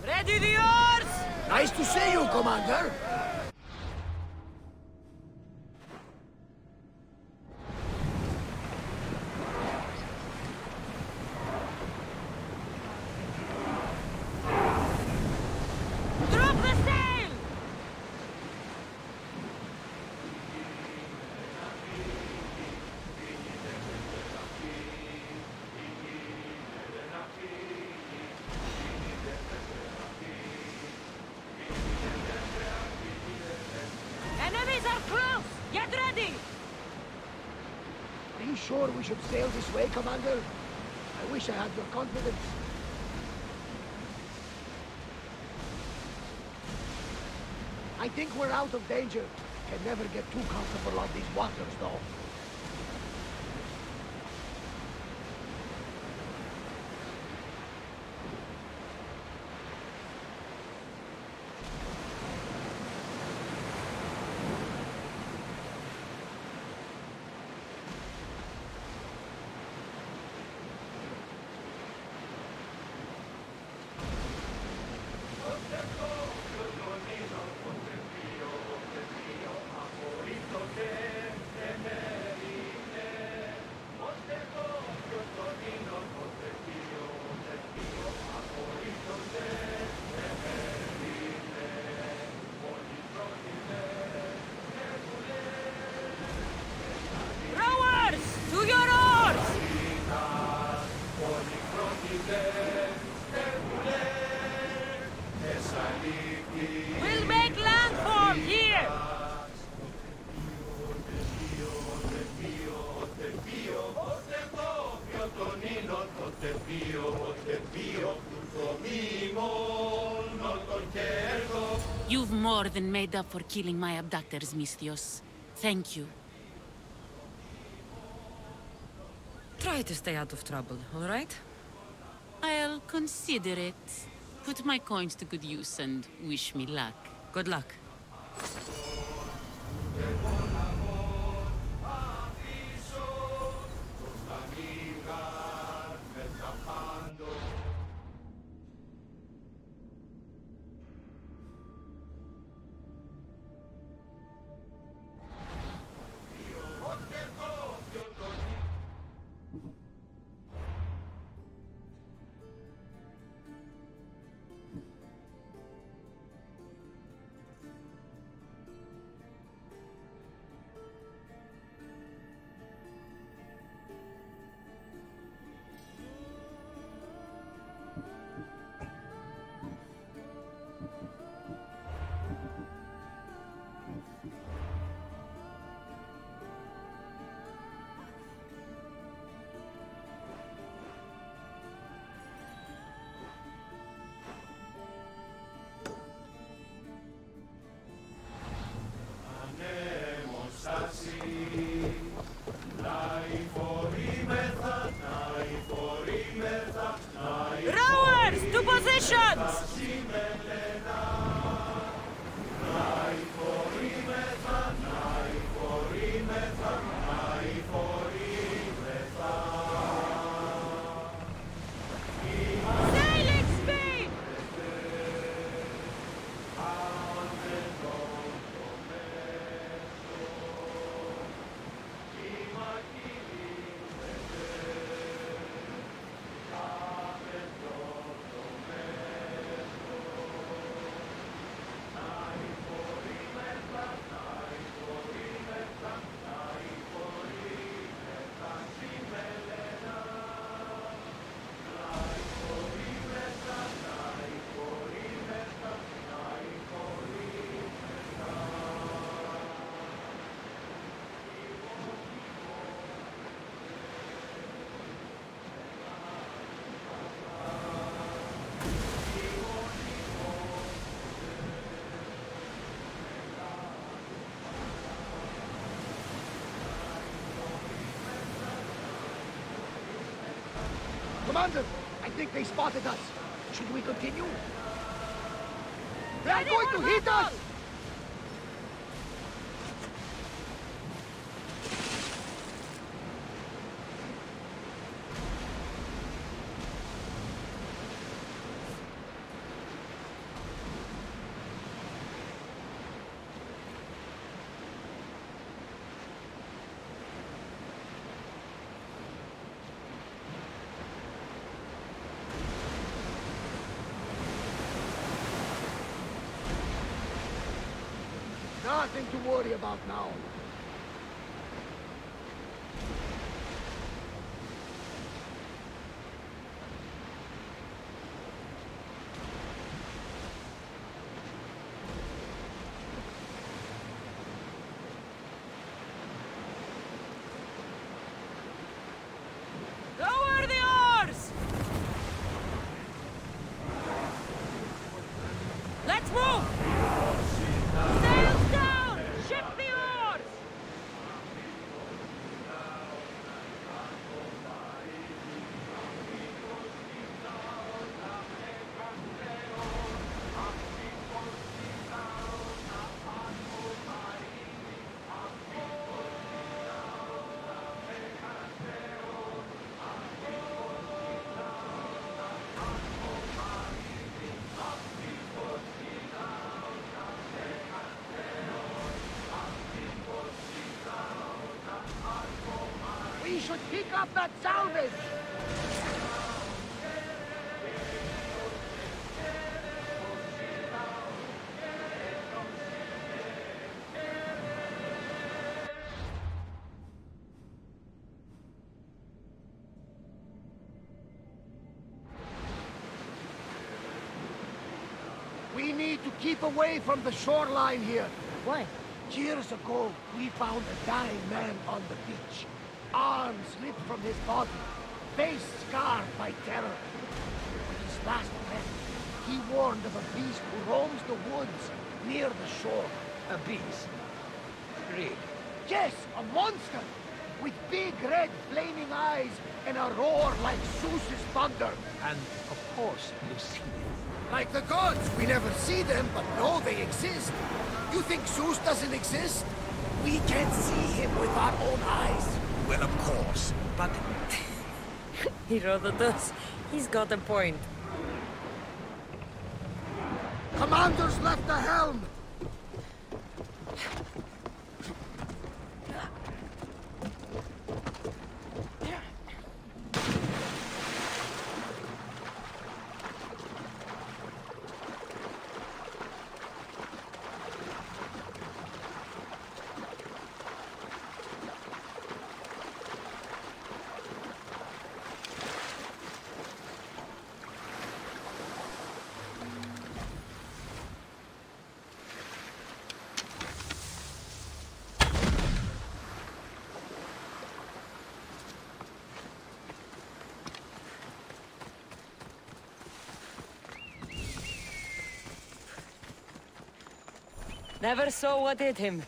Ready the oars! Nice to see you, Commander. Drop the sail! Enemies are close! Get ready! Are you sure we should sail this way, Commander? I wish I had your confidence. I think we're out of danger. Can never get too comfortable on these waters, though. Rowers! To your oars! We'll make landfall here! You've more than made up for killing my abductors, Misthios. Thank you. Try to stay out of trouble, all right? I'll consider it. Put my coins to good use and wish me luck. Good luck. Commander, I think they spotted us. Should we continue? They're going to hit us! Nothing to worry about now. Lower the oars! Let's move! Sails down! Ship the oars! We should pick up that salvage! We need to keep away from the shoreline here. Why? Years ago, we found a dying man on the beach. Arms ripped from his body, face scarred by terror. With his last breath, he warned of a beast who roams the woods near the shore. A beast? Really? Yes, a monster! With big red flaming eyes and a roar like Zeus's thunder. And, of course, you see it. Like the gods, we never see them, but know they exist. You think Zeus doesn't exist? We can't see him with our own eyes. Well, of course, but... He rather does. He's got a point. Commander's left the helm! Never saw what hit him.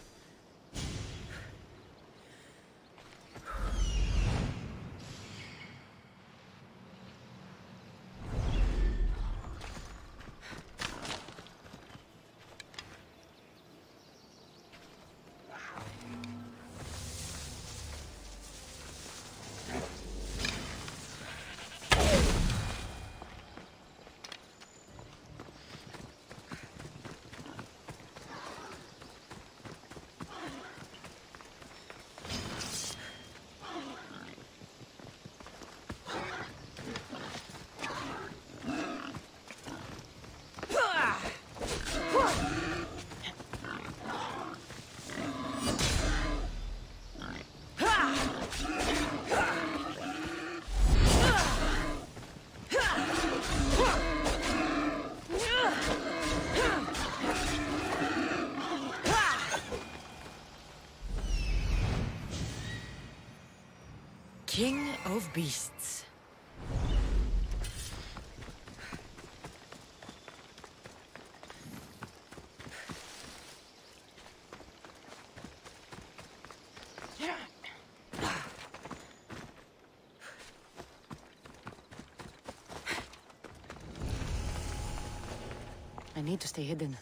King of Beasts. I need to stay hidden.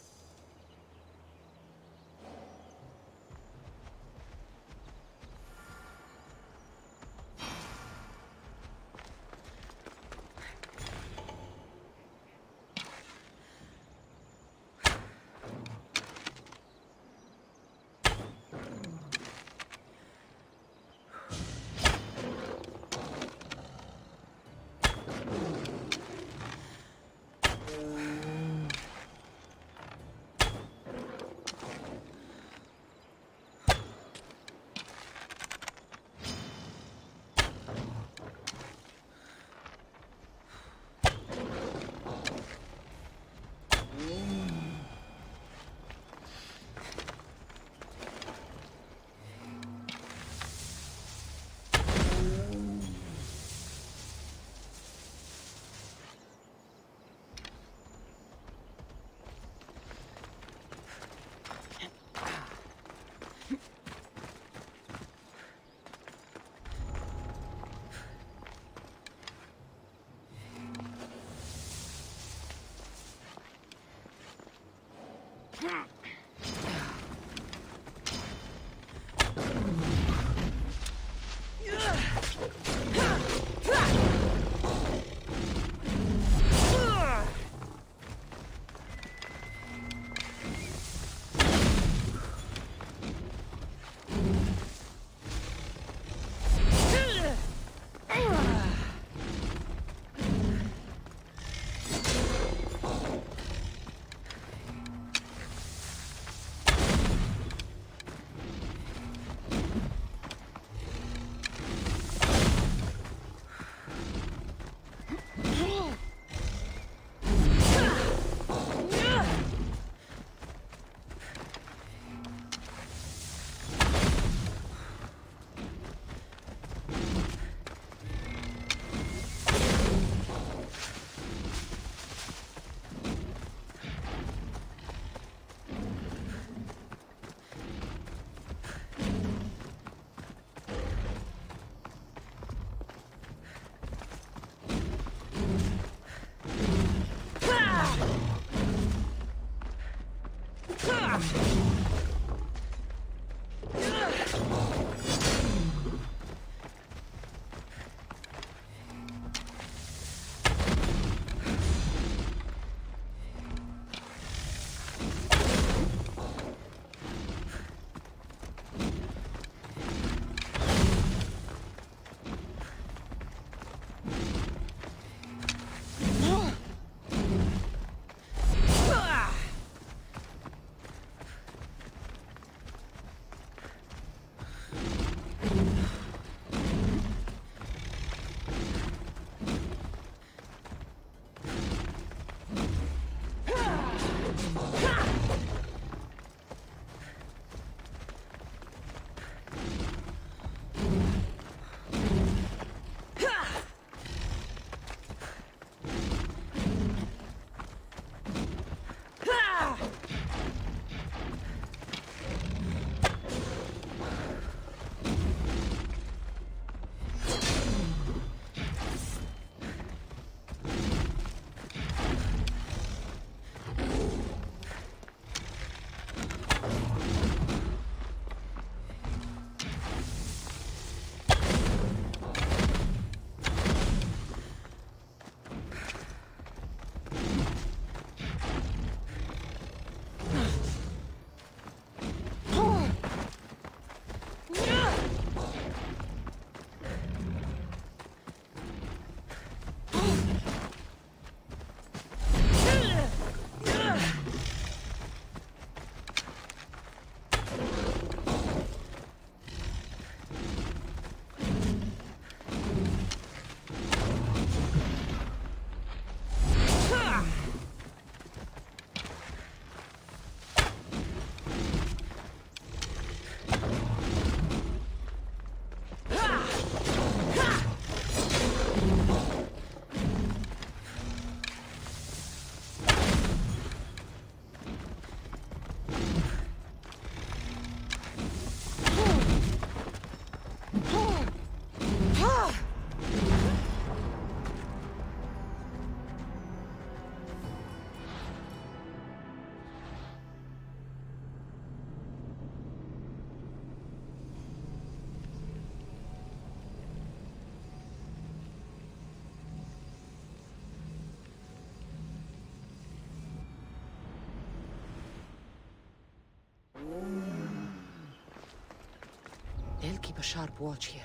They'll keep a sharp watch here.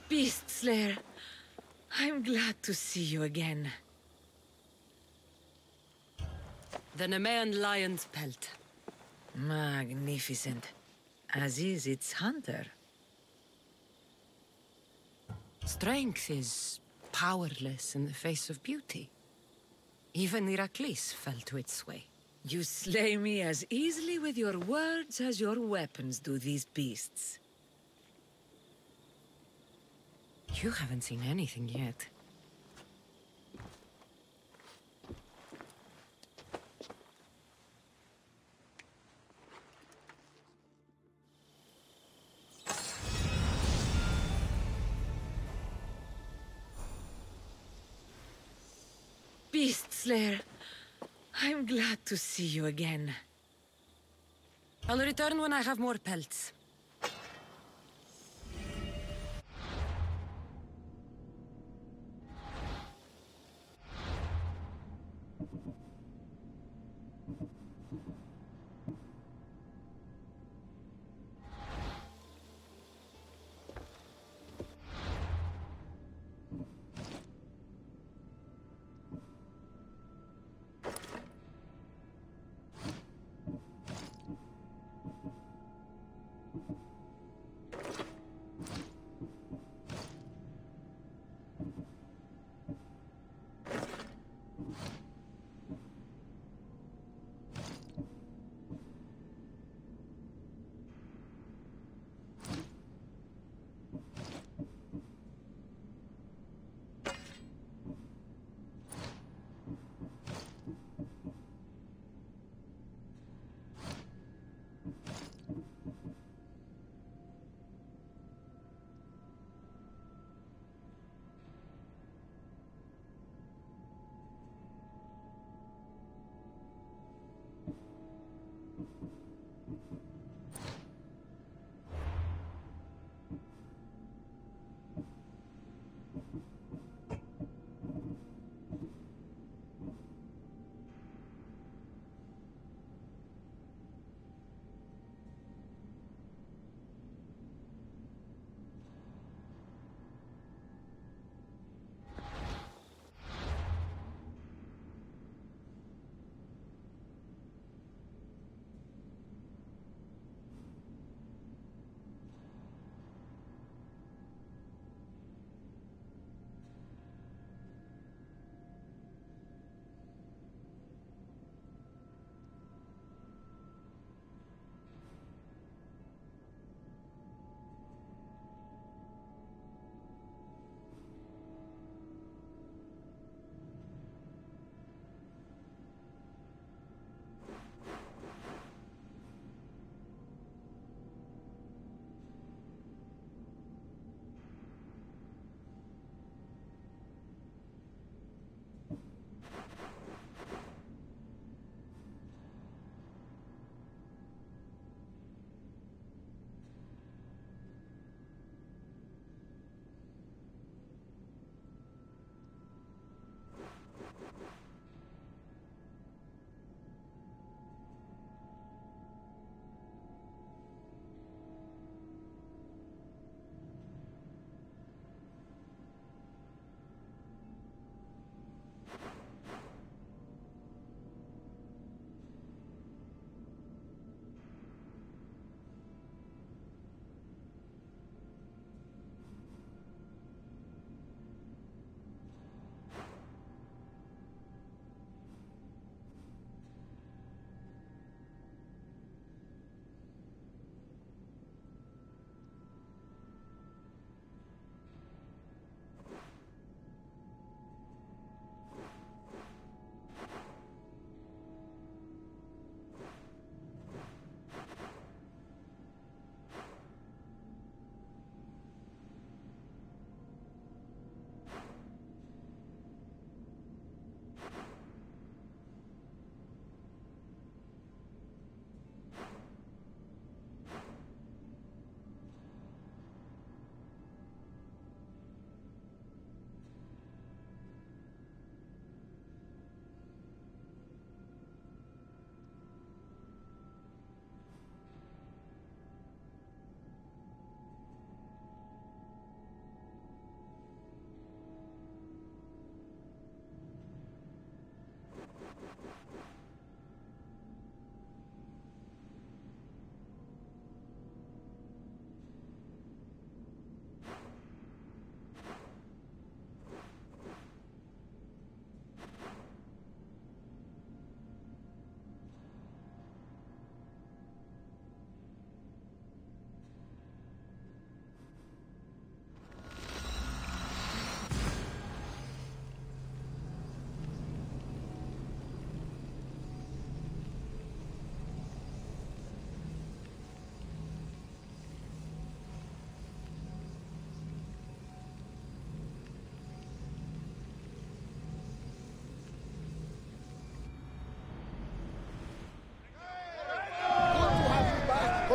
Beast Slayer, I'm glad to see you again. The Nemean lion's pelt. Magnificent. As is its hunter. Strength is powerless in the face of beauty. Even Heracles fell to its sway. You slay me as easily with your words as your weapons do these beasts. You haven't seen anything yet. Beast Slayer, I'm glad to see you again. I'll return when I have more pelts.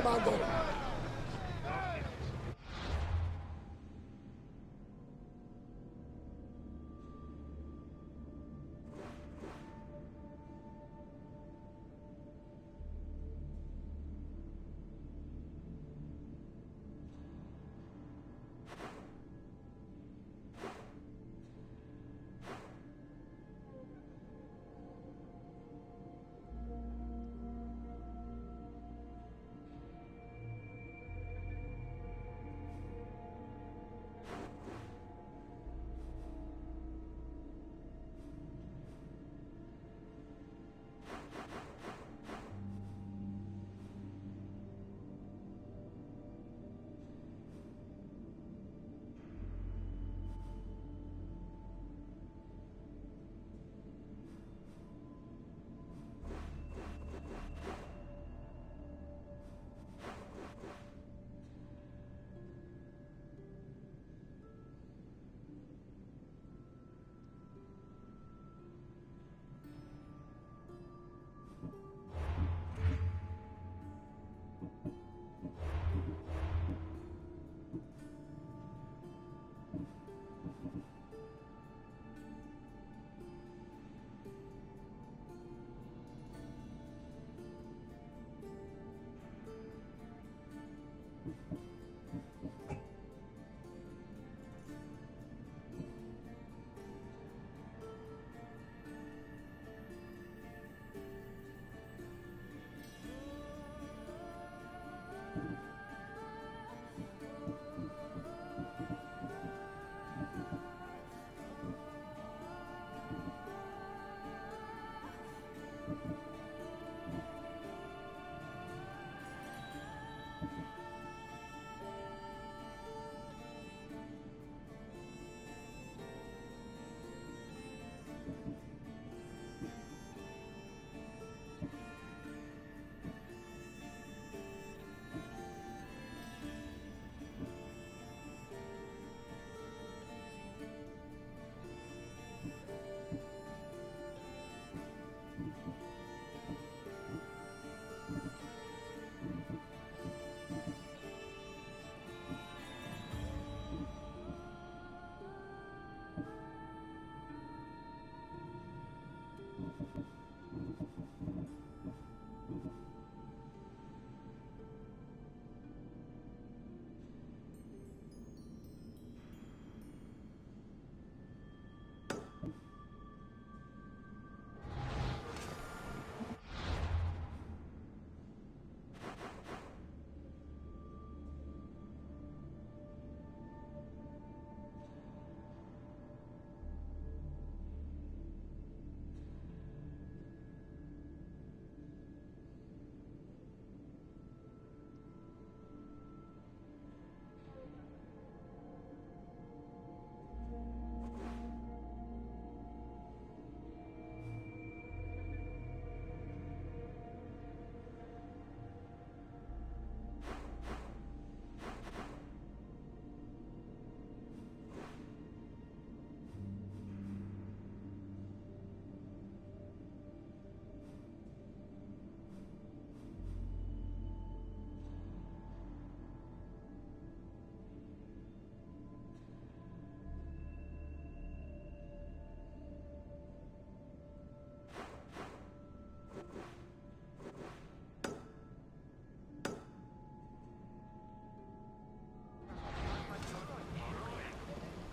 Commander.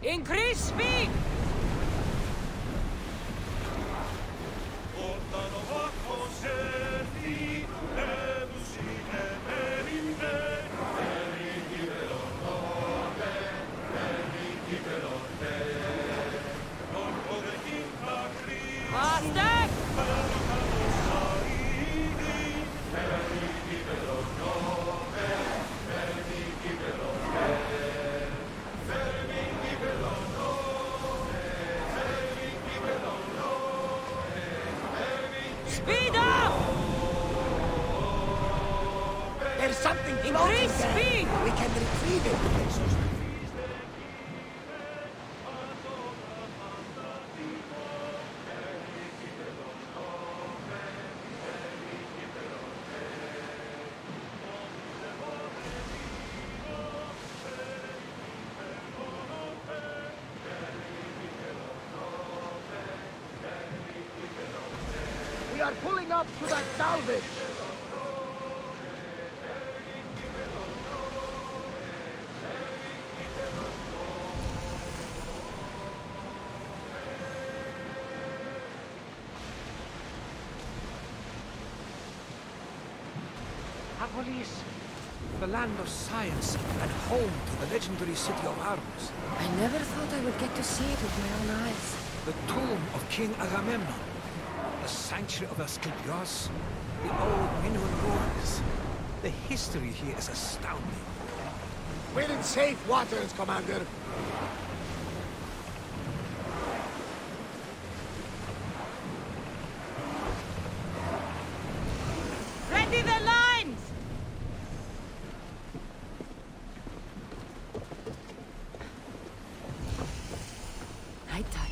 Increase speed! Faster! Speed up! There's something floating Increase there. speed! We can retrieve it. pulling up to that salvage! Apolis, the land of science and home to the legendary city of arms. I never thought I would get to see it with my own eyes. The tomb of King Agamemnon. The sanctuary of Asclepios. The old Minoan ruins. The history here is astounding. We're in safe waters, Commander. Ready the lines! Night time.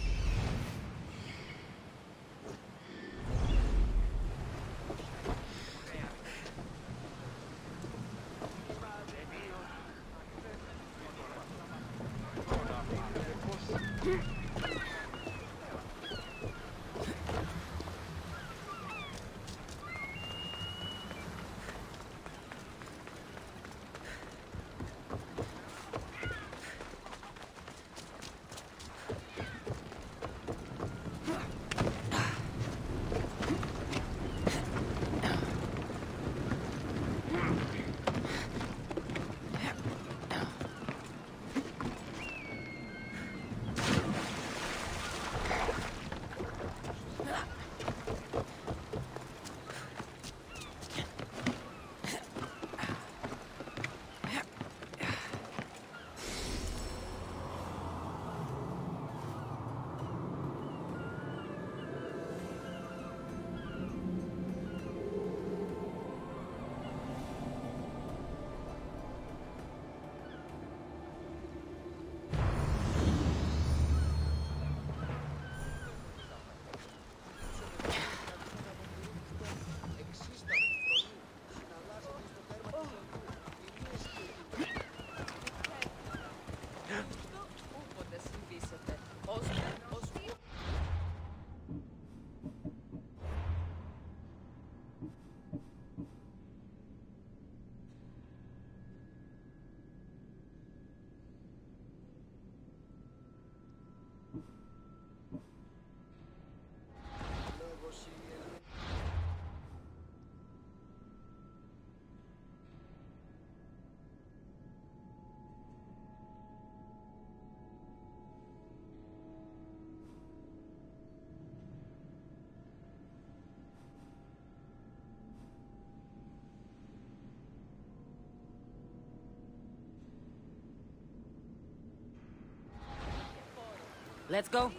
Let's go.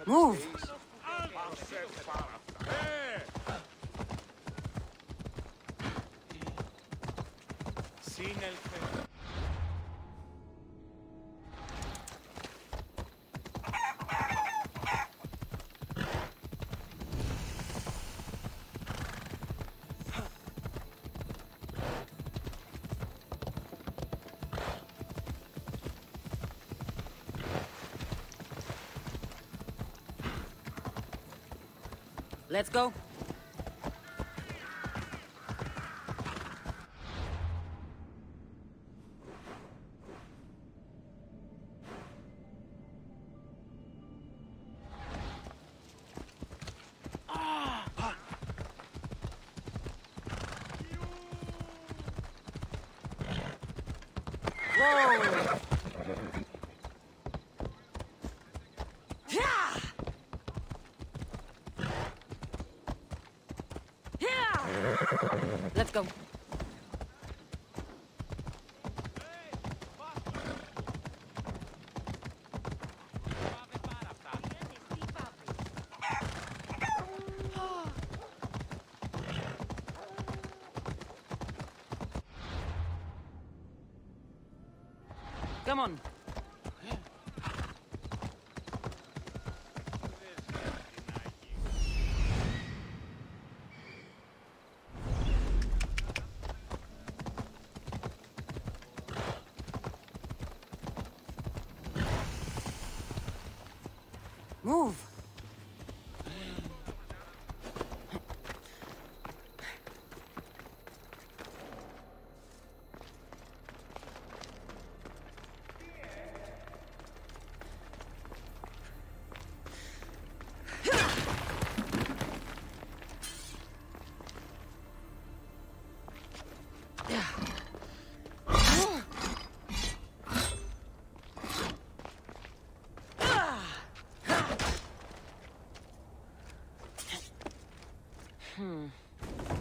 Move! Let's go. Let's go. Come on. Move.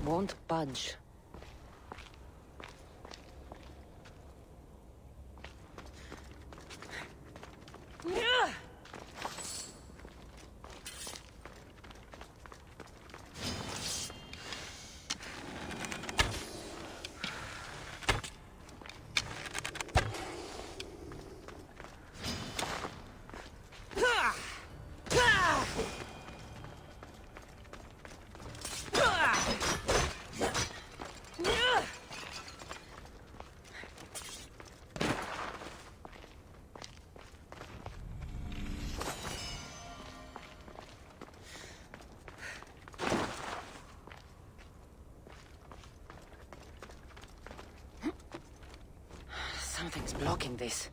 Won't budge. Something's blocking this.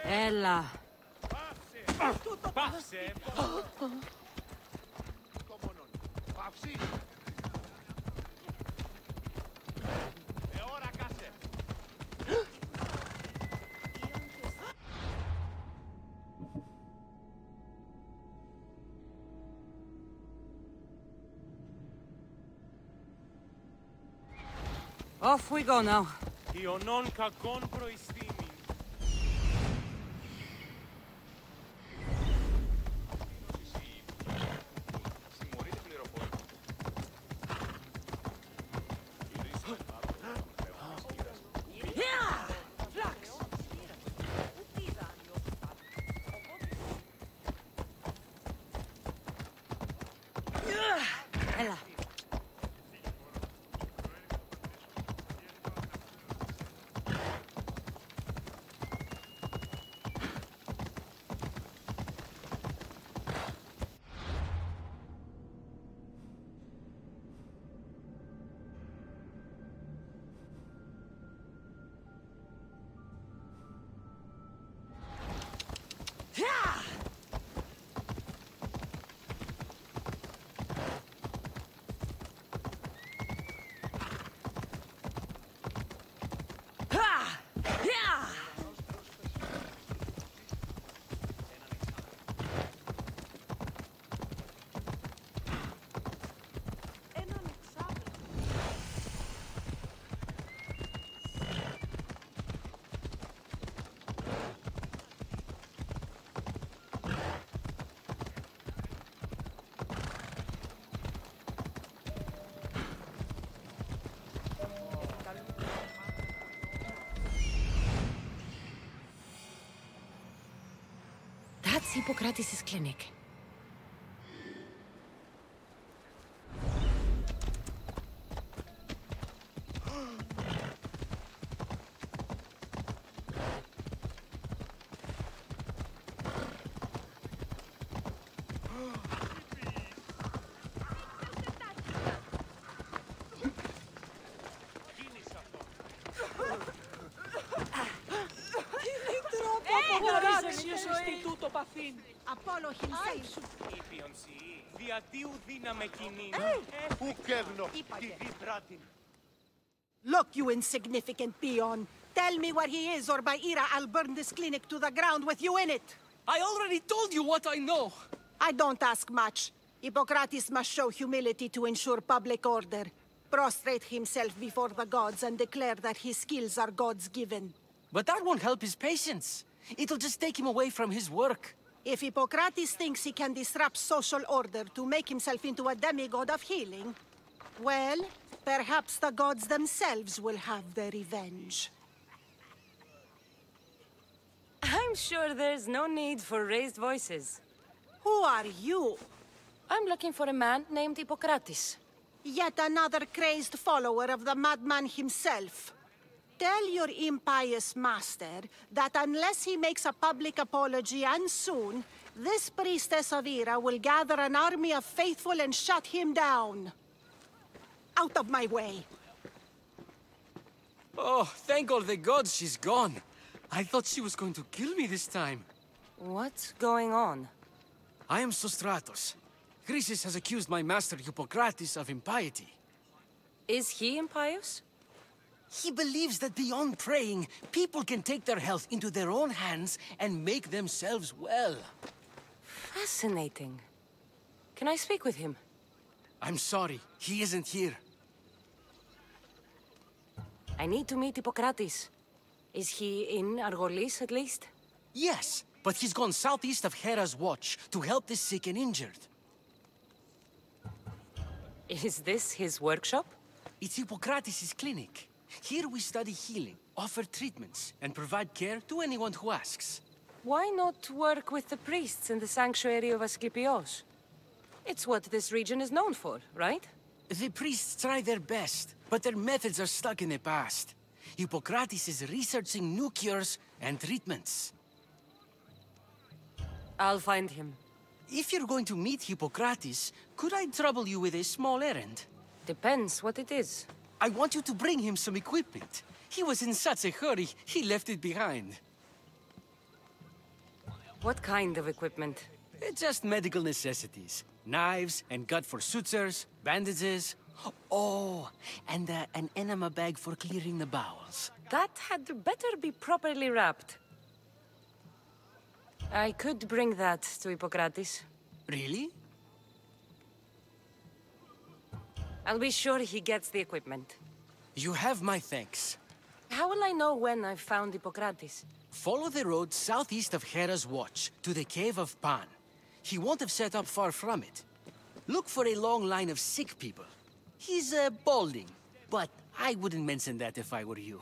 Ella. Πάψε! Πάψη! Ώρα κάσε! Off we go now. Ιωνών κακών προϊστήμην. Ella. Hippocrates' clinic. Apollo himself. Look, you insignificant peon. Tell me where he is, or by Ira, I'll burn this clinic to the ground with you in it. I already told you what I know. I don't ask much. Hippocrates must show humility to ensure public order. Prostrate himself before the gods and declare that his skills are God's given. But that won't help his patients. It'll just take him away from his work. If Hippocrates thinks he can disrupt social order to make himself into a demigod of healing, well, perhaps the gods themselves will have their revenge. I'm sure there's no need for raised voices. Who are you? I'm looking for a man named Hippocrates. Yet another crazed follower of the madman himself. Tell your impious master that unless he makes a public apology, and soon, this priestess of Ira will gather an army of faithful and shut him down. Out of my way! Oh, thank all the gods she's gone. I thought she was going to kill me this time. What's going on? I am Sostratos. Chrysis has accused my master Hippocrates of impiety. Is he impious? He believes that beyond praying, people can take their health into their own hands and make themselves well. Fascinating. Can I speak with him? I'm sorry, he isn't here. I need to meet Hippocrates. Is he in Argolis, at least? Yes, but he's gone southeast of Hera's Watch to help the sick and injured. Is this his workshop? It's Hippocrates' clinic. Here we study healing, offer treatments, and provide care to anyone who asks. Why not work with the priests in the sanctuary of Asclepios? It's what this region is known for, right? The priests try their best, but their methods are stuck in the past. Hippocrates is researching new cures and treatments. I'll find him. If you're going to meet Hippocrates, could I trouble you with a small errand? Depends what it is. I want you to bring him some equipment. He was in such a hurry, he left it behind. What kind of equipment? Just medical necessities. Knives and gut for sutures, bandages. Oh, and an enema bag for clearing the bowels. That had better be properly wrapped. I could bring that to Hippocrates. Really? I'll be sure he gets the equipment. You have my thanks. How will I know when I've found Hippocrates? Follow the road southeast of Hera's Watch to the Cave of Pan. He won't have set up far from it. Look for a long line of sick people. He's balding, but I wouldn't mention that if I were you.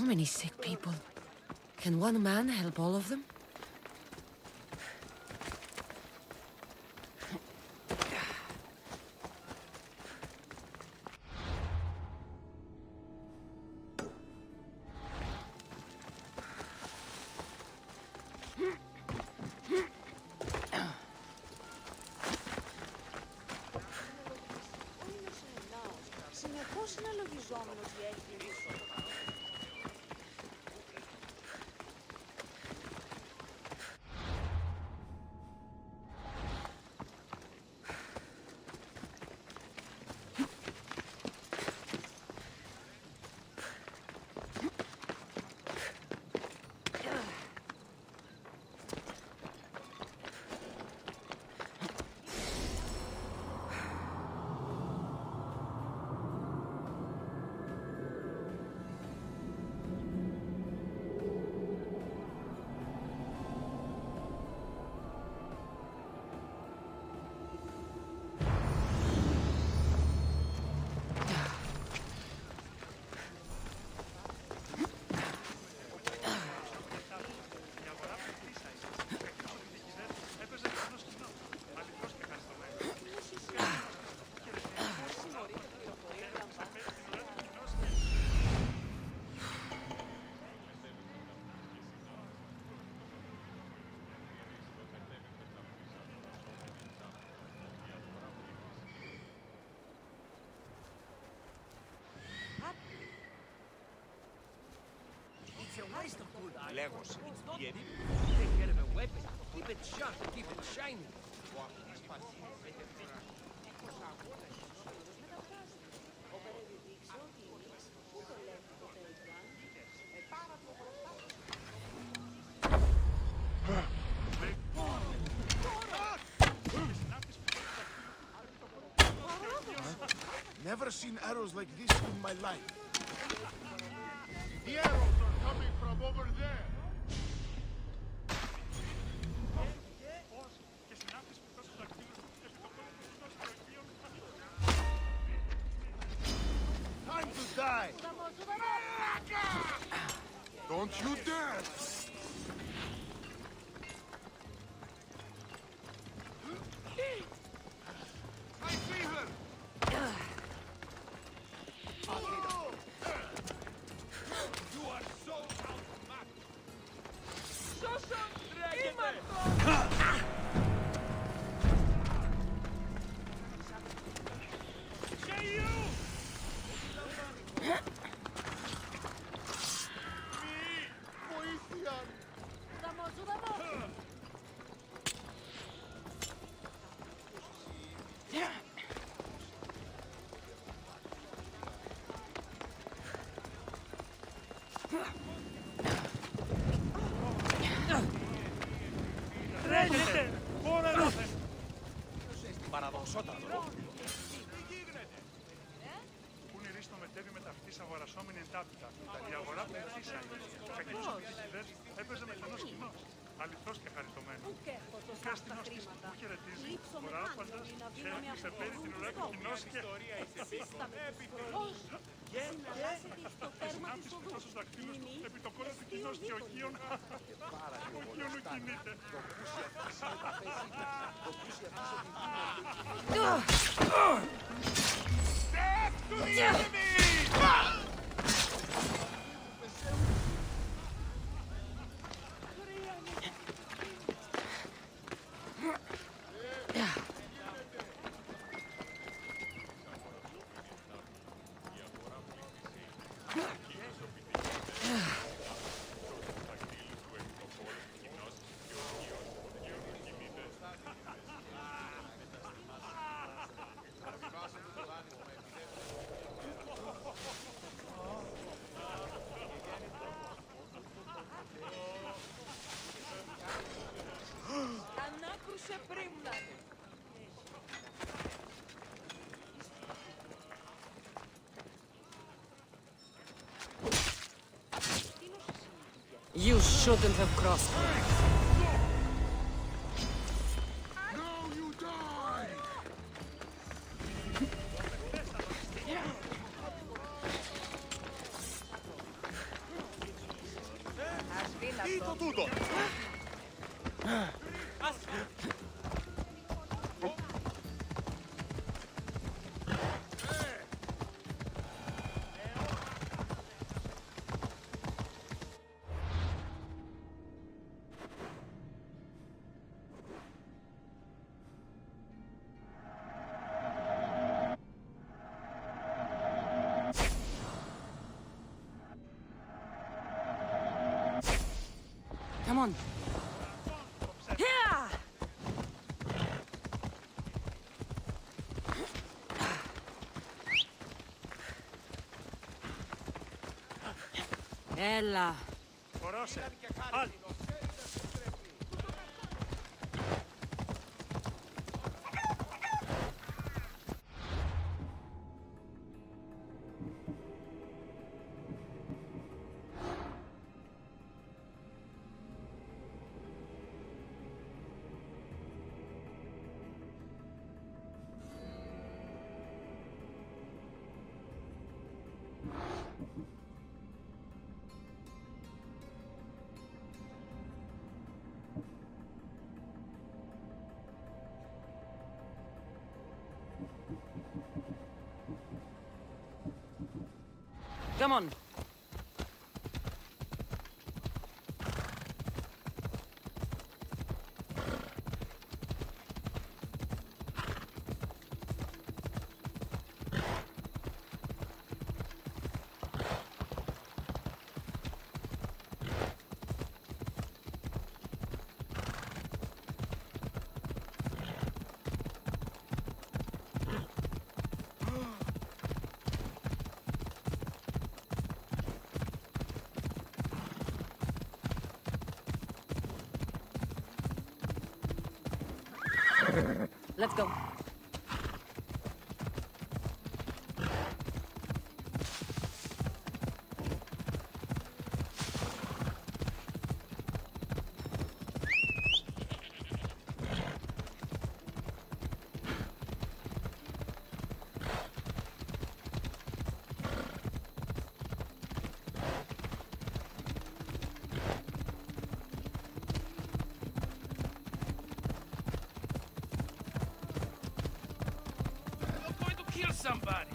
So many sick people. Can one man help all of them? Legos. Take care of a weapon. Keep it sharp, keep it shiny. Never seen arrows like this in my life. The arrows are coming from over there. Time to die. Don't you dare. I see her. Παραδοξότατο. Πού είναι ρίστο μετέβη μεταυτής αγορασόμενη εντάπητα. Η αγορά πληθύσα είναι. Ο κακός ποιητής έπαιζε με θενός κοινός. Αληθώς και χαριτωμένο. Κάστηνος της που χαιρετίζει. Οράφαντας, σε παίρνει την ουρά του κοινός και... Συνάπτης πιτός στους δακτύλους του, επί το κόλλο του κοινός και οχίων. Οχίων ου κινείται. Death to the enemy! You shouldn't have crossed me. Now you die! το τούτο! Come on. Yeah! Έλα. Ορώσε. Άλλη. Come on. Let's go. Kill somebody!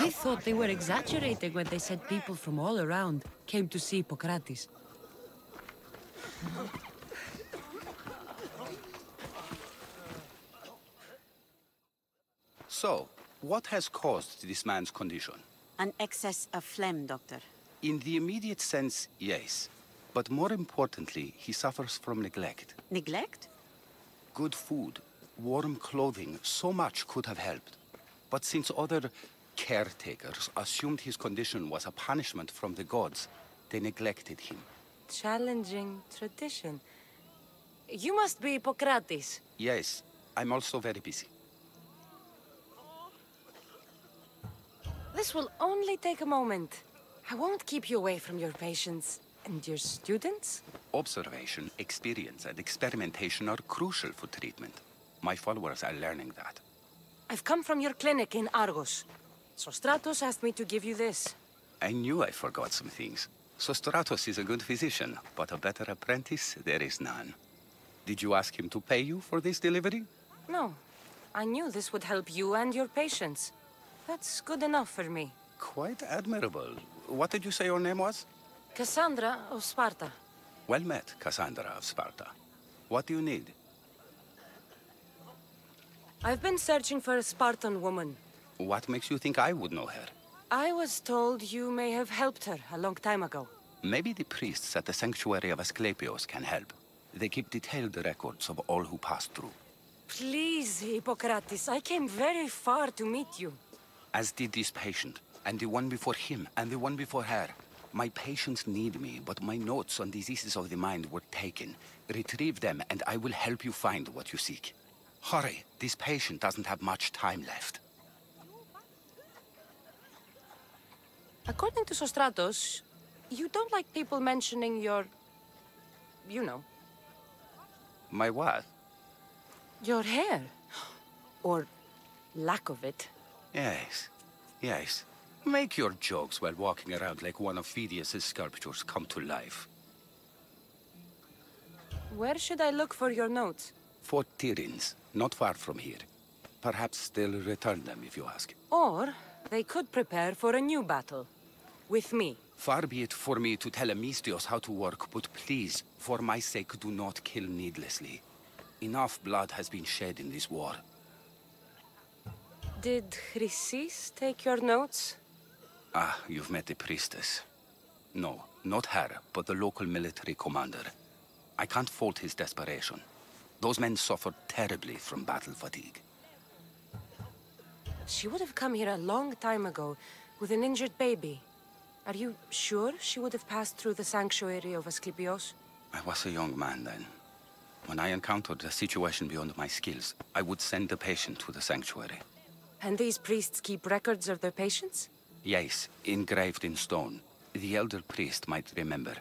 I thought they were exaggerating when they said people from all around came to see Hippocrates. So, what has caused this man's condition? An excess of phlegm, Doctor. In the immediate sense, yes. But more importantly, he suffers from neglect. Neglect? Good food, warm clothing, so much could have helped. But since other caretakers assumed his condition was a punishment from the gods, they neglected him. Challenging tradition. You must be Hippocrates. Yes, I'm also very busy. This will only take a moment. I won't keep you away from your patients. And your students? Observation, experience, and experimentation are crucial for treatment. My followers are learning that. I've come from your clinic in Argos. Sostratos asked me to give you this. I knew I forgot some things. Sostratos is a good physician, but a better apprentice there is none. Did you ask him to pay you for this delivery? No. I knew this would help you and your patients. That's good enough for me. Quite admirable. What did you say your name was? Cassandra of Sparta. Well met, Cassandra of Sparta. What do you need? I've been searching for a Spartan woman. What makes you think I would know her? I was told you may have helped her a long time ago. Maybe the priests at the sanctuary of Asclepios can help. They keep detailed records of all who passed through. Please, Hippocrates, I came very far to meet you. As did this patient, and the one before him, and the one before her. My patients need me, but my notes on diseases of the mind were taken. Retrieve them, and I will help you find what you seek. Hurry, this patient doesn't have much time left. According to Sostratos, you don't like people mentioning your... you know. My what? Your hair. Or lack of it. Yes, yes. Make your jokes while walking around like one of Phidias' sculptures come to life. Where should I look for your notes? For Tyrins, not far from here. Perhaps they'll return them if you ask. Or they could prepare for a new battle. With me. Far be it for me to tell Amistios how to work, but please, for my sake, do not kill needlessly. Enough blood has been shed in this war. Did Chrysis take your notes? Ah, you've met the priestess. No, not her, but the local military commander. I can't fault his desperation. Those men suffered terribly from battle fatigue. She would have come here a long time ago, with an injured baby. Are you sure she would have passed through the sanctuary of Asclepios? I was a young man then. When I encountered a situation beyond my skills, I would send the patient to the sanctuary. And these priests keep records of their patients? Yes, engraved in stone. The elder priest might remember.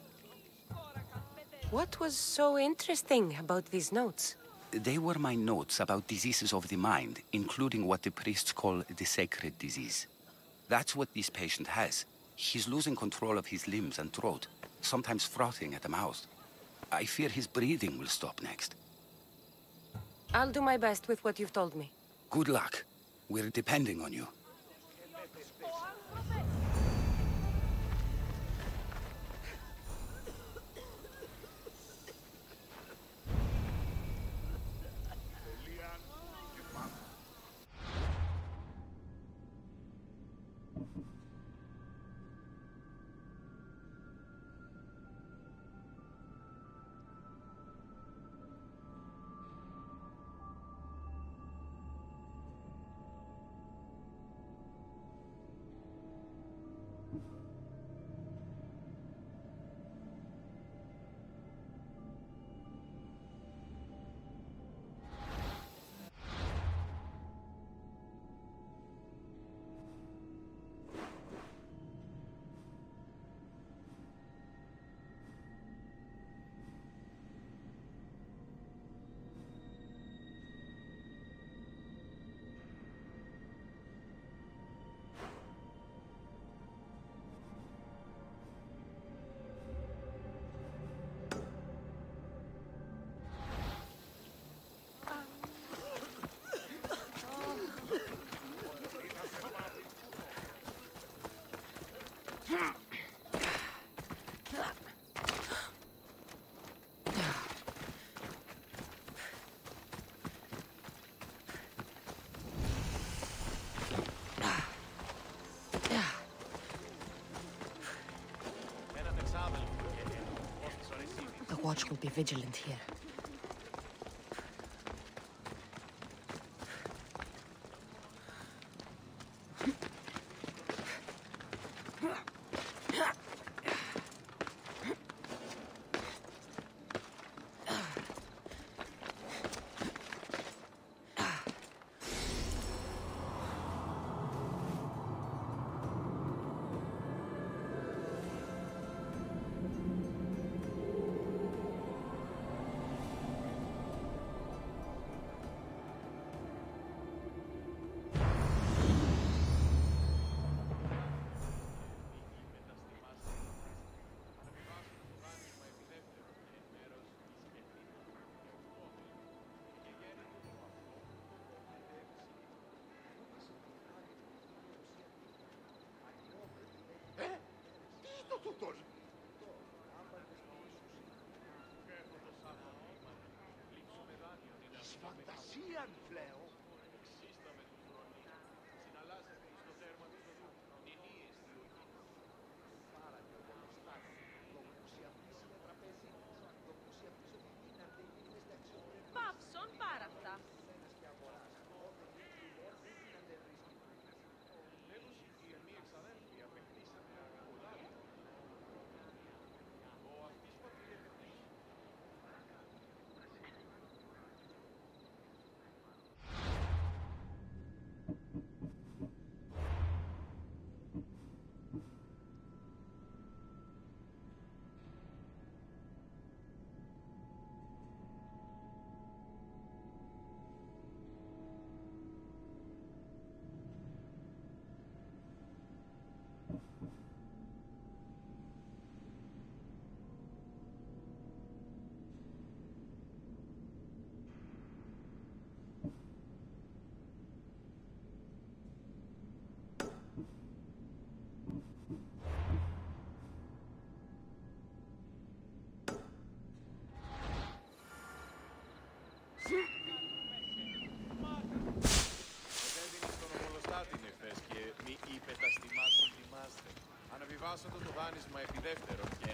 What was so interesting about these notes? They were my notes about diseases of the mind, including what the priests call the sacred disease. That's what this patient has. He's losing control of his limbs and throat, sometimes frothing at the mouth. I fear his breathing will stop next. I'll do my best with what you've told me. Good luck. We're depending on you. The watch will be vigilant here.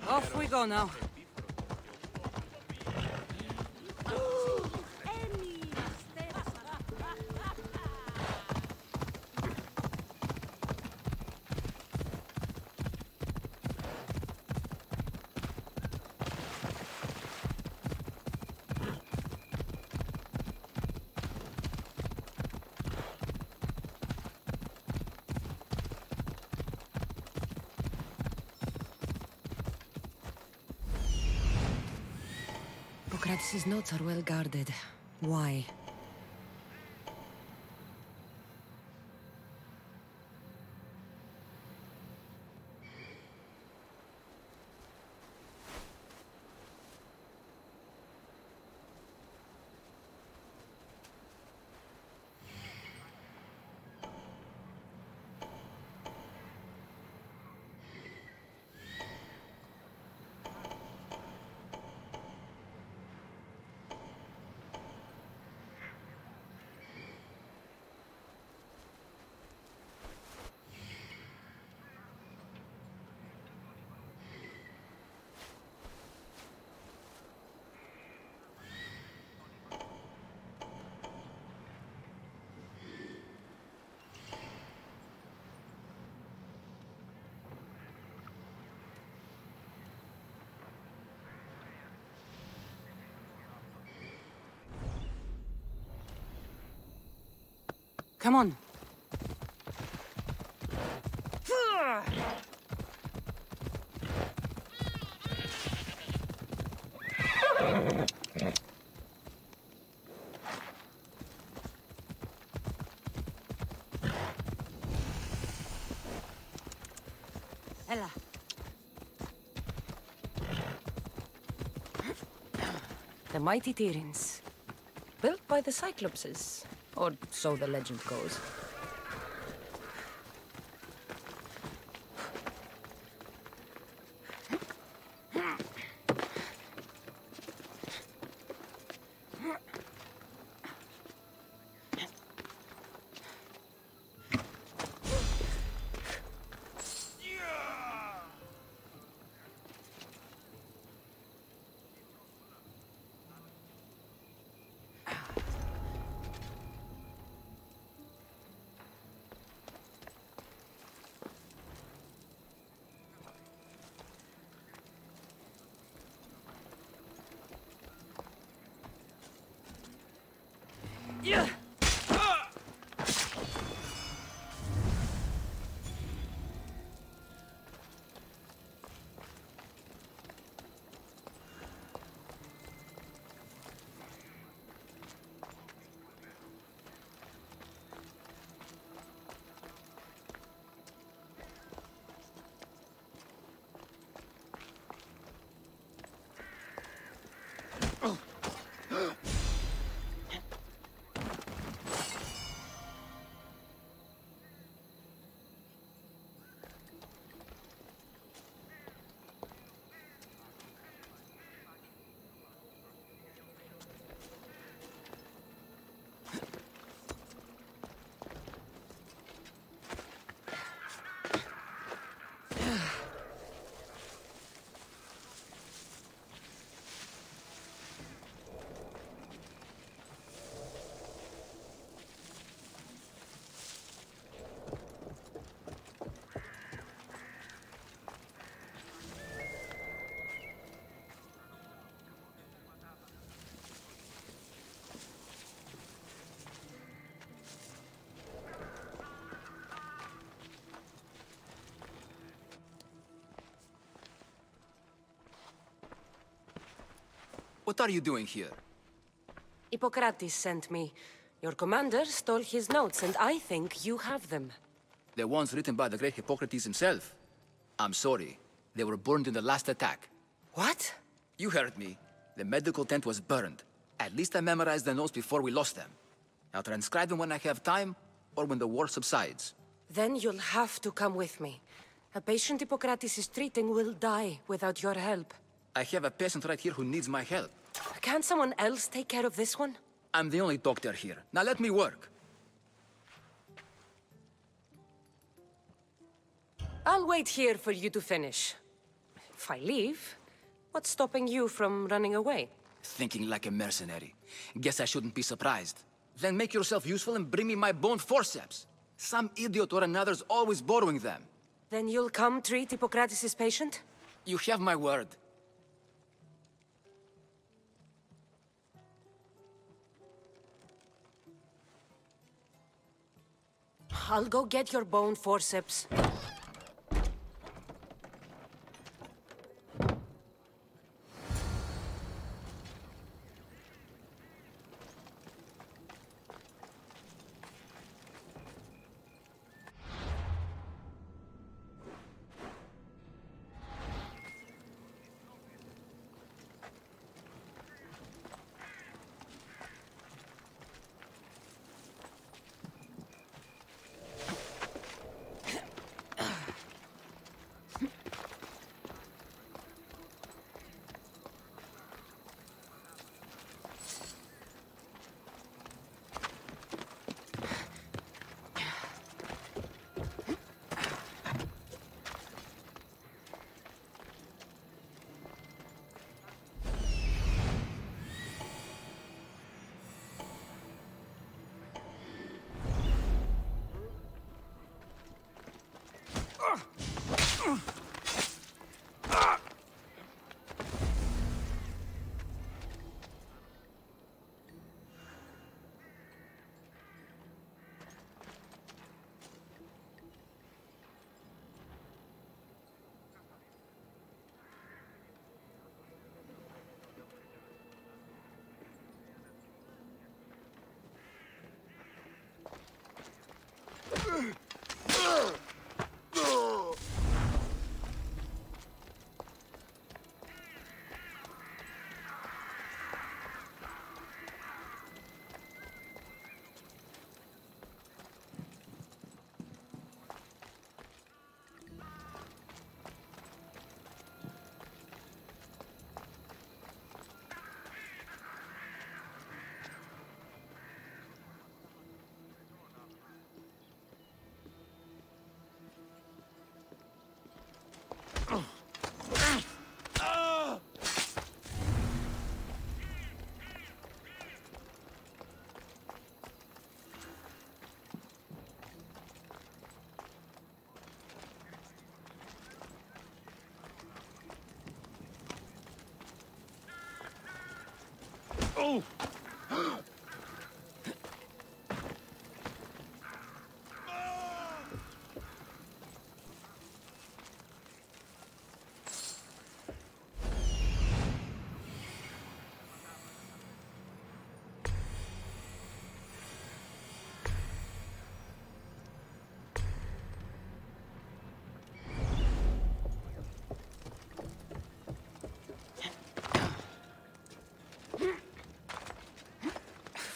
Off we go now. Hippocrates' notes are well guarded. Why? Come on. Ella. The mighty Tyrins. Built by the Cyclopses. Or so the legend goes. Yeah. What are you doing here? Hippocrates sent me. Your commander stole his notes, and I think you have them. The ones written by the great Hippocrates himself? I'm sorry. They were burned in the last attack. What? You heard me. The medical tent was burned. At least I memorized the notes before we lost them. I'll transcribe them when I have time, or when the war subsides. Then you'll have to come with me. A patient Hippocrates is treating will die without your help. I have a patient right here who needs my help. Can't someone else take care of this one? I'm the only doctor here. Now let me work. I'll wait here for you to finish. If I leave, what's stopping you from running away? Thinking like a mercenary. Guess I shouldn't be surprised. Then make yourself useful and bring me my bone forceps. Some idiot or another's always borrowing them. Then you'll come treat Hippocrates' patient? You have my word. I'll go get your bone forceps. Oh!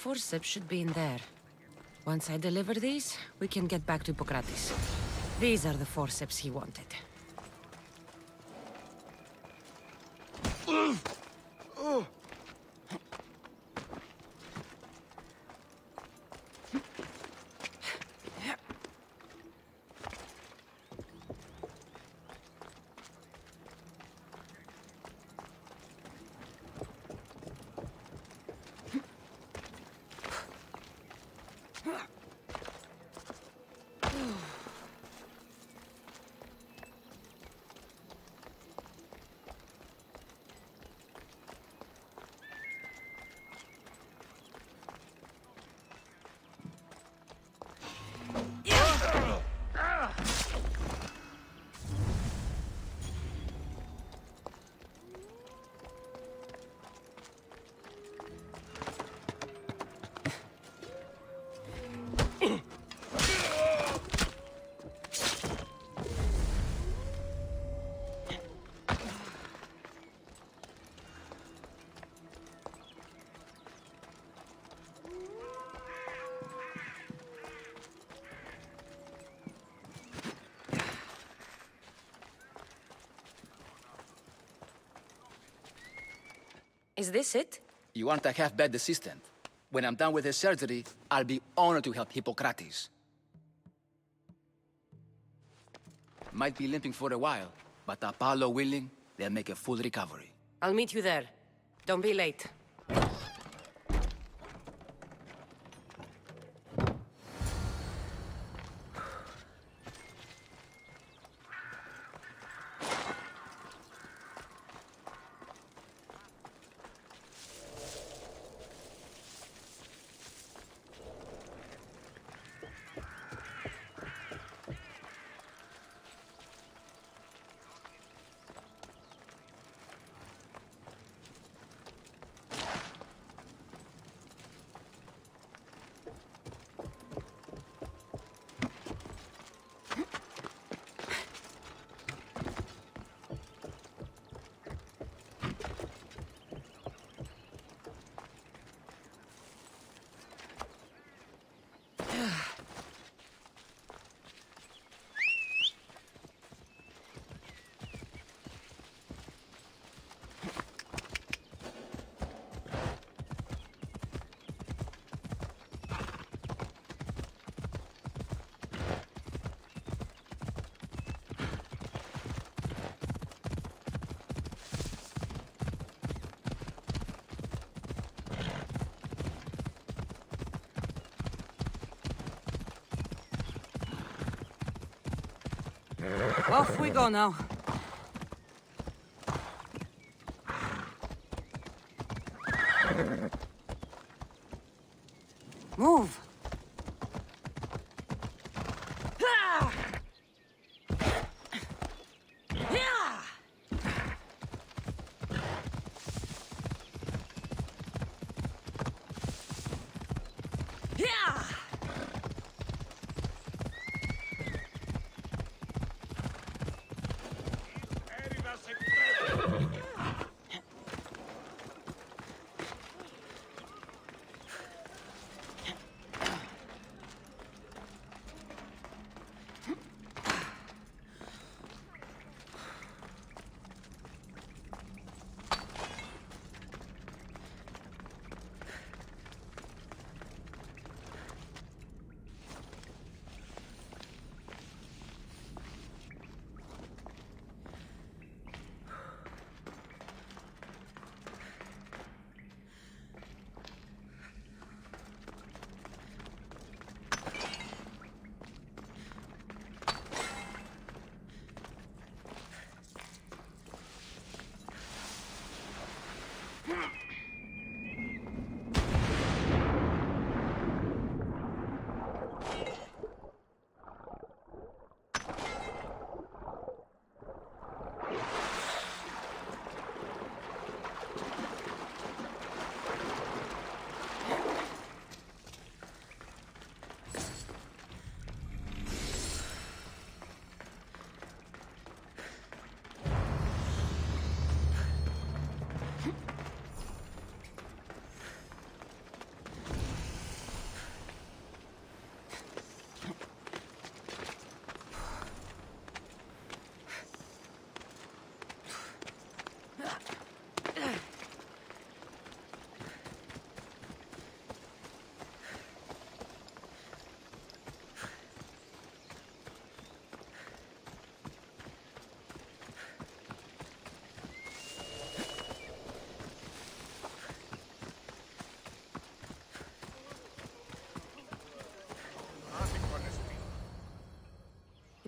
Forceps should be in there. Once I deliver these, we can get back to Hippocrates. These are the forceps he wanted. Is this it? You aren't a half-bad assistant. When I'm done with the surgery, I'll be honored to help Hippocrates. Might be limping for a while, but Apollo willing, they'll make a full recovery. I'll meet you there. Don't be late. Off we go now. Move!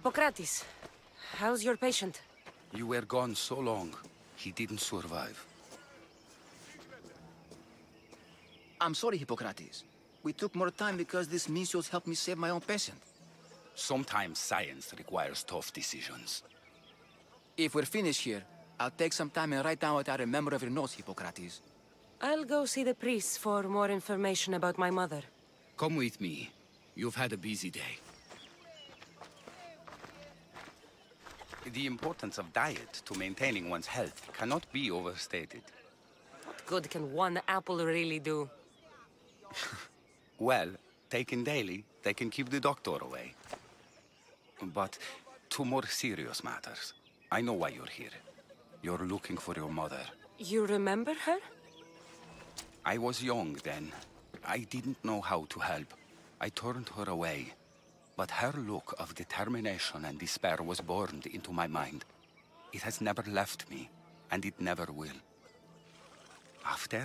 Hippocrates, how's your patient? You were gone so long, he didn't survive. I'm sorry, Hippocrates. We took more time because this measles helped me save my own patient. Sometimes science requires tough decisions. If we're finished here, I'll take some time and write down what I remember of your notes, Hippocrates. I'll go see the priest for more information about my mother. Come with me. You've had a busy day. The importance of diet to maintaining one's health cannot be overstated. What good can one apple really do? Well, taken daily, they can keep the doctor away. But to more serious matters, I know why you're here. You're looking for your mother. You remember her? I was young then. I didn't know how to help. I turned her away. But her look of determination and despair was burned into my mind. It has never left me, and it never will. After,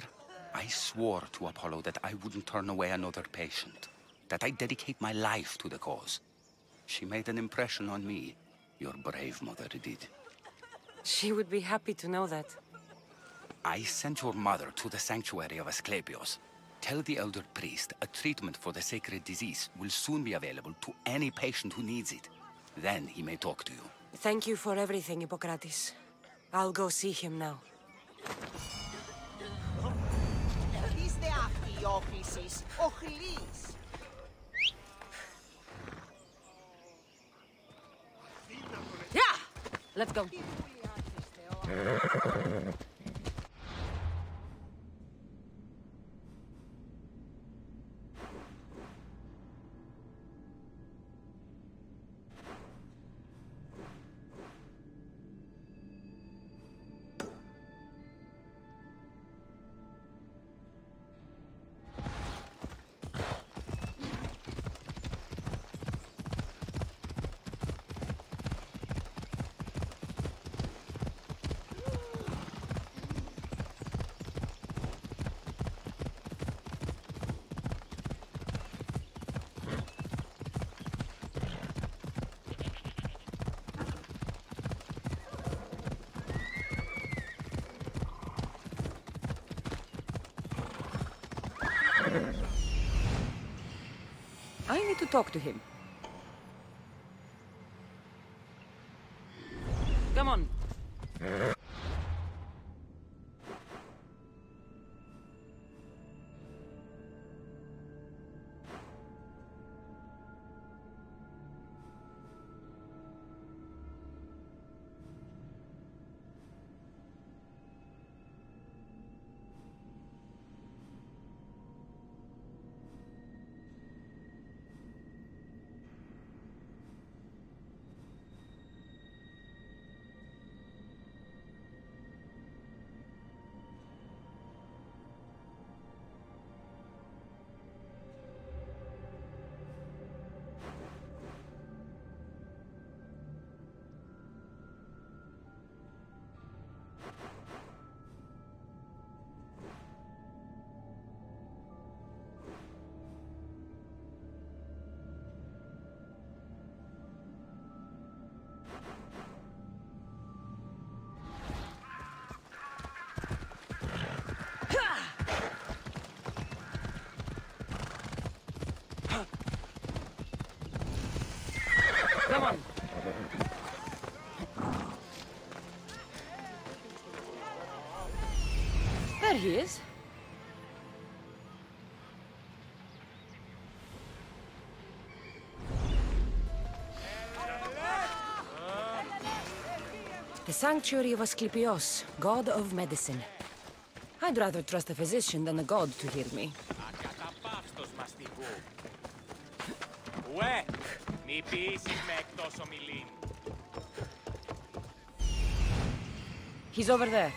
I swore to Apollo that I wouldn't turn away another patient, that I'd dedicate my life to the cause. She made an impression on me. Your brave mother did. She would be happy to know that. I sent your mother to the sanctuary of Asclepios. Tell the elder priest a treatment for the sacred disease will soon be available to any patient who needs it. Then he may talk to you. Thank you for everything, Hippocrates. I'll go see him now. Είστε αυτοί οι όφησης, οχλείς. Yeah! Let's go. I need to talk to him. Come on. Come on. There he is. The sanctuary of Asclepios, god of medicine. I'd rather trust a physician than a god to heal me. Ουε, μη πείσεις με εκτός ομιλήν. He's over there.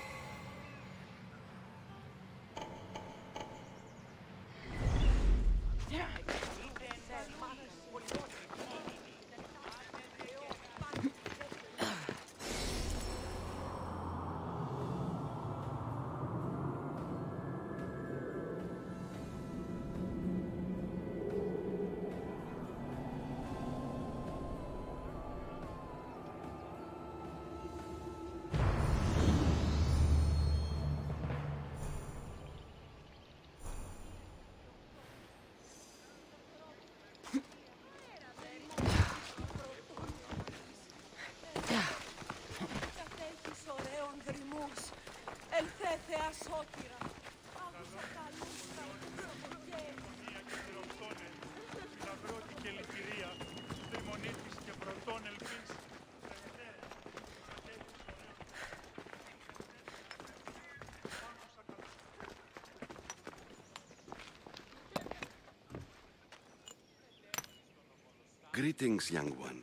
Greetings, young one.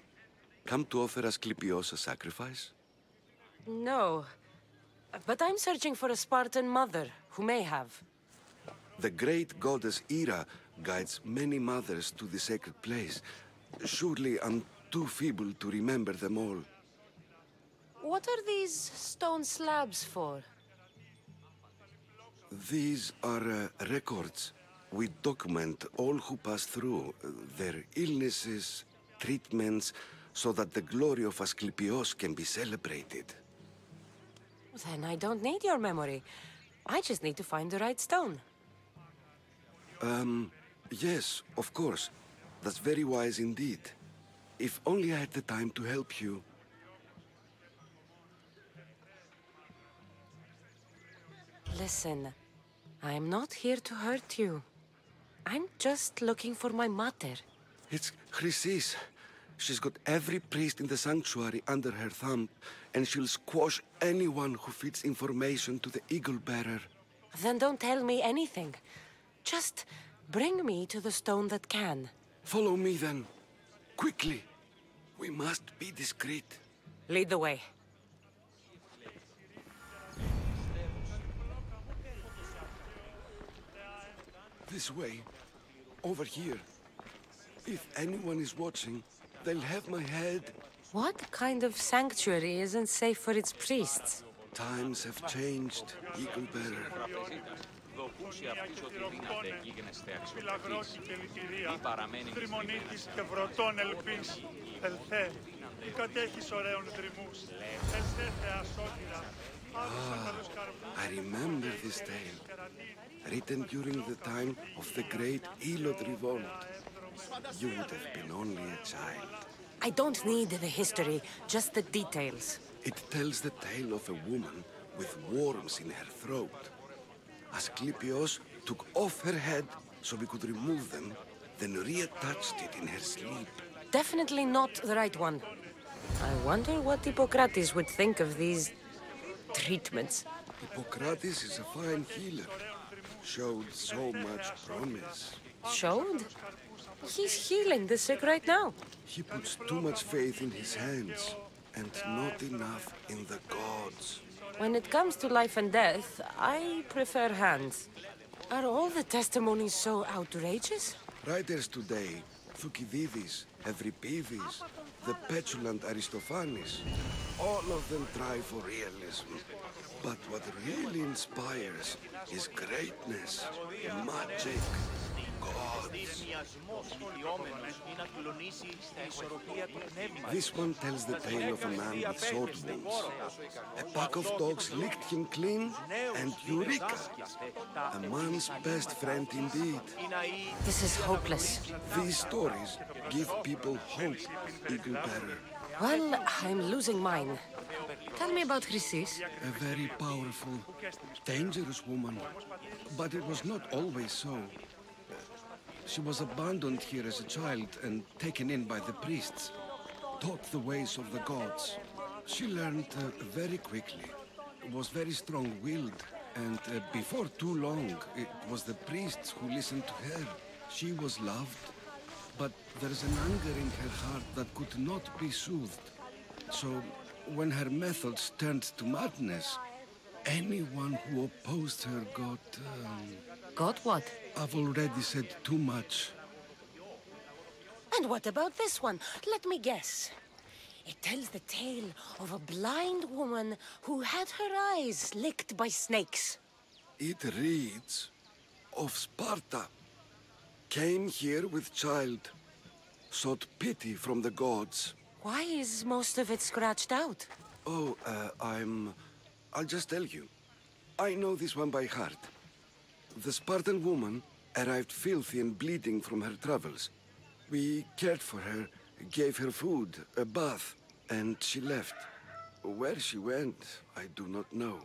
Come to offer Asclepios a sacrifice? No. But I'm searching for a Spartan mother who may have. The great goddess Ira guides many mothers to the sacred place. Surely I'm too feeble to remember them all. What are these stone slabs for? These are records. We document all who pass through, their illnesses, treatments, so that the glory of Asclepios can be celebrated. Then I don't need your memory. I just need to find the right stone. Yes, of course. That's very wise indeed. If only I had the time to help you. Listen, I'm not here to hurt you. I'm just looking for my mother. It's Chrysis. She's got every priest in the sanctuary under her thumb, and she'll squash anyone who feeds information to the Eagle Bearer. Then don't tell me anything. Just bring me to the stone that can. Follow me then. Quickly. We must be discreet. Lead the way. This way. Over here. If anyone is watching, they'll have my head. What kind of sanctuary isn't safe for its priests? Times have changed, Eagle Bearer. I remember this tale. Written during the time of the great Elod revolt. You would have been only a child. I don't need the history, just the details. It tells the tale of a woman with worms in her throat. Asclepios took off her head so we could remove them, then reattached it in her sleep. Definitely not the right one. I wonder what Hippocrates would think of these treatments. Hippocrates is a fine healer. Showed so much promise. Showed? He's healing the sick right now. He puts too much faith in his hands, and not enough in the gods. When it comes to life and death, I prefer hands. Are all the testimonies so outrageous? Writers today, Thucydides, Euripides, the petulant Aristophanes, all of them try for realism. But what really inspires is greatness, magic, gods. This one tells the tale of a man with sword wounds. A pack of dogs licked him clean, and Eureka! A man's best friend indeed. This is hopeless. These stories give people hope, Eagle Bearer. Well, I'm losing mine. Tell me about Chrysis. A very powerful, dangerous woman. But it was not always so. She was abandoned here as a child and taken in by the priests. Taught the ways of the gods. She learned very quickly. Was very strong-willed. And before too long, it was the priests who listened to her. She was loved. But there's an anger in her heart that could not be soothed. So, when her methods turned to madness, anyone who opposed her got... Got what? I've already said too much. And what about this one? Let me guess. It tells the tale of a blind woman who had her eyes licked by snakes. It reads of Sparta. Came here with child. Sought pity from the gods. Why is most of it scratched out? Oh, I'll just tell you. I know this one by heart. The Spartan woman arrived filthy and bleeding from her travels. We cared for her, gave her food, a bath, and she left. Where she went, I do not know.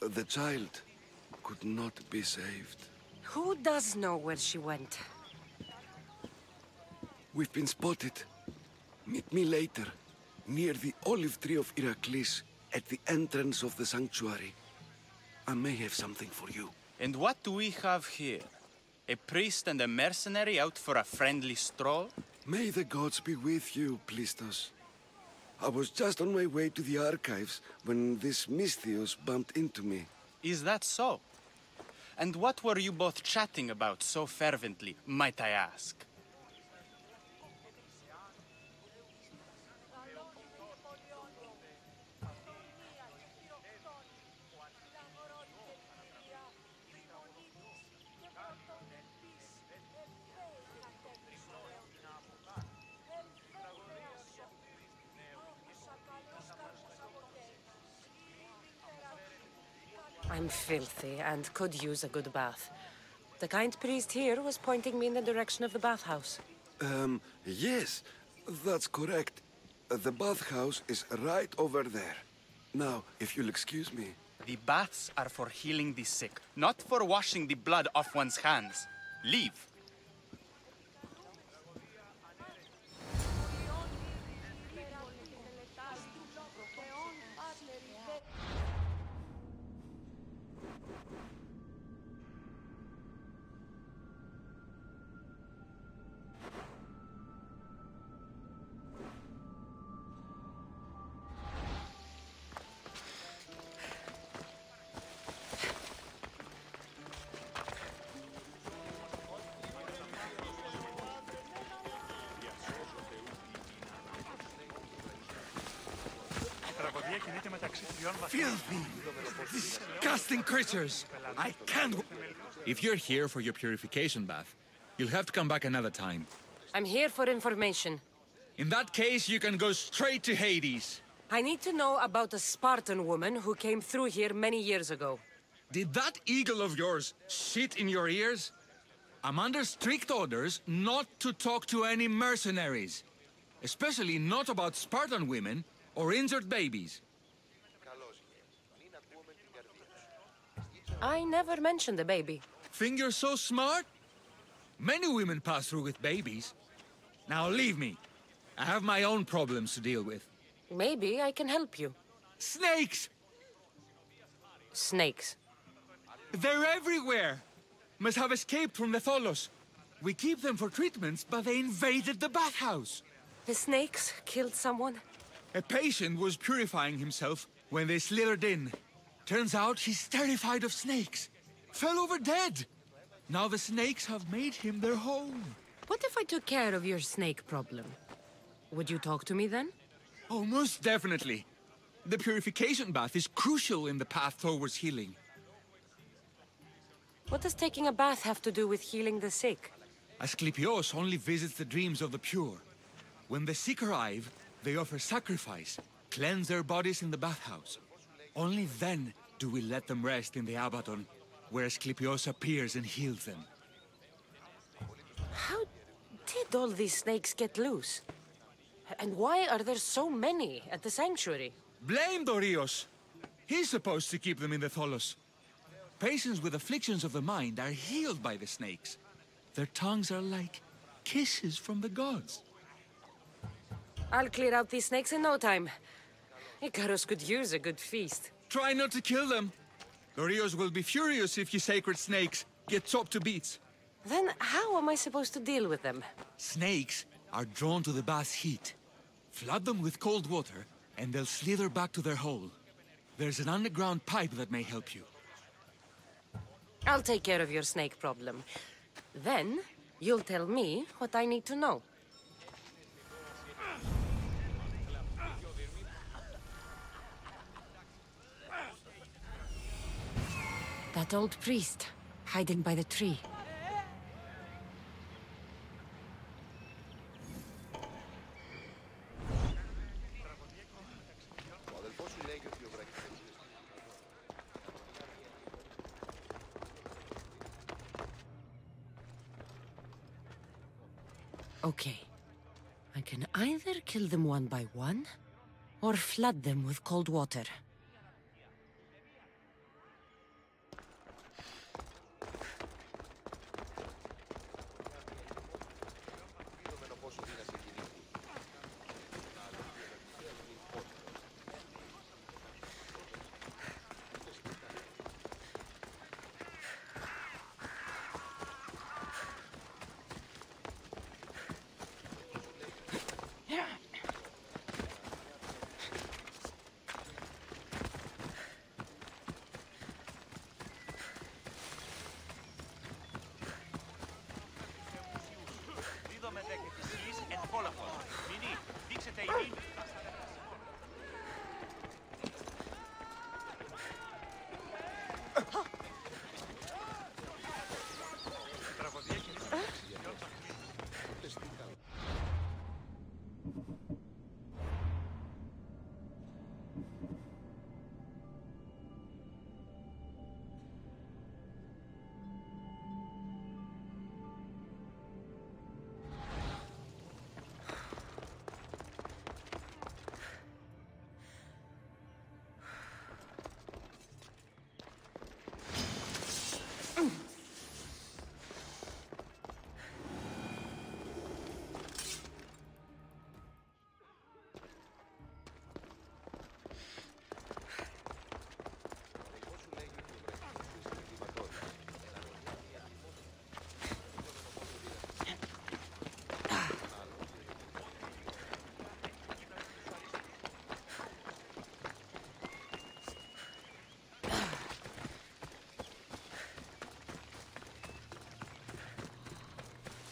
The child could not be saved. Who does know where she went? We've been spotted. Meet me later, near the olive tree of Heracles, at the entrance of the sanctuary. I may have something for you. And what do we have here? A priest and a mercenary out for a friendly stroll? May the gods be with you, Plistos. I was just on my way to the archives when this Misthios bumped into me. Is that so? And what were you both chatting about so fervently, might I ask? I'm filthy and could use a good bath. The kind priest here was pointing me in the direction of the bathhouse. Yes, that's correct. The bathhouse is right over there. Now, if you'll excuse me. The baths are for healing the sick, not for washing the blood off one's hands. Leave. Filthy, disgusting creatures! I can't... If you're here for your purification bath, you'll have to come back another time. I'm here for information. In that case, you can go straight to Hades. I need to know about a Spartan woman who came through here many years ago. Did that eagle of yours shit in your ears? I'm under strict orders not to talk to any mercenaries. Especially not about Spartan women or injured babies. I never mentioned a baby. Think you're so smart? Many women pass through with babies. Now leave me. I have my own problems to deal with. Maybe I can help you. Snakes! Snakes? They're everywhere! Must have escaped from the Tholos. We keep them for treatments, but they invaded the bathhouse. The snakes killed someone? A patient was purifying himself when they slithered in. Turns out he's terrified of snakes. Fell over dead. Now the snakes have made him their home. What if I took care of your snake problem? Would you talk to me then? Oh, most definitely. The purification bath is crucial in the path towards healing. What does taking a bath have to do with healing the sick? Asclepios only visits the dreams of the pure. When the sick arrive, they offer sacrifice, cleanse their bodies in the bathhouse. Only then do we let them rest in the Abaddon, where Asclepios appears and heals them. How did all these snakes get loose? And why are there so many at the sanctuary? Blame Dorios! He's supposed to keep them in the Tholos. Patients with afflictions of the mind are healed by the snakes. Their tongues are like kisses from the gods. I'll clear out these snakes in no time. Icarus could use a good feast. Try not to kill them. Dorios will be furious if you sacred snakes get chopped to bits. Then how am I supposed to deal with them? Snakes are drawn to the bath's heat. Flood them with cold water, and they'll slither back to their hole. There's an underground pipe that may help you. I'll take care of your snake problem. Then, you'll tell me what I need to know. That old priest, hiding by the tree. Okay. I can either kill them one by one, or flood them with cold water.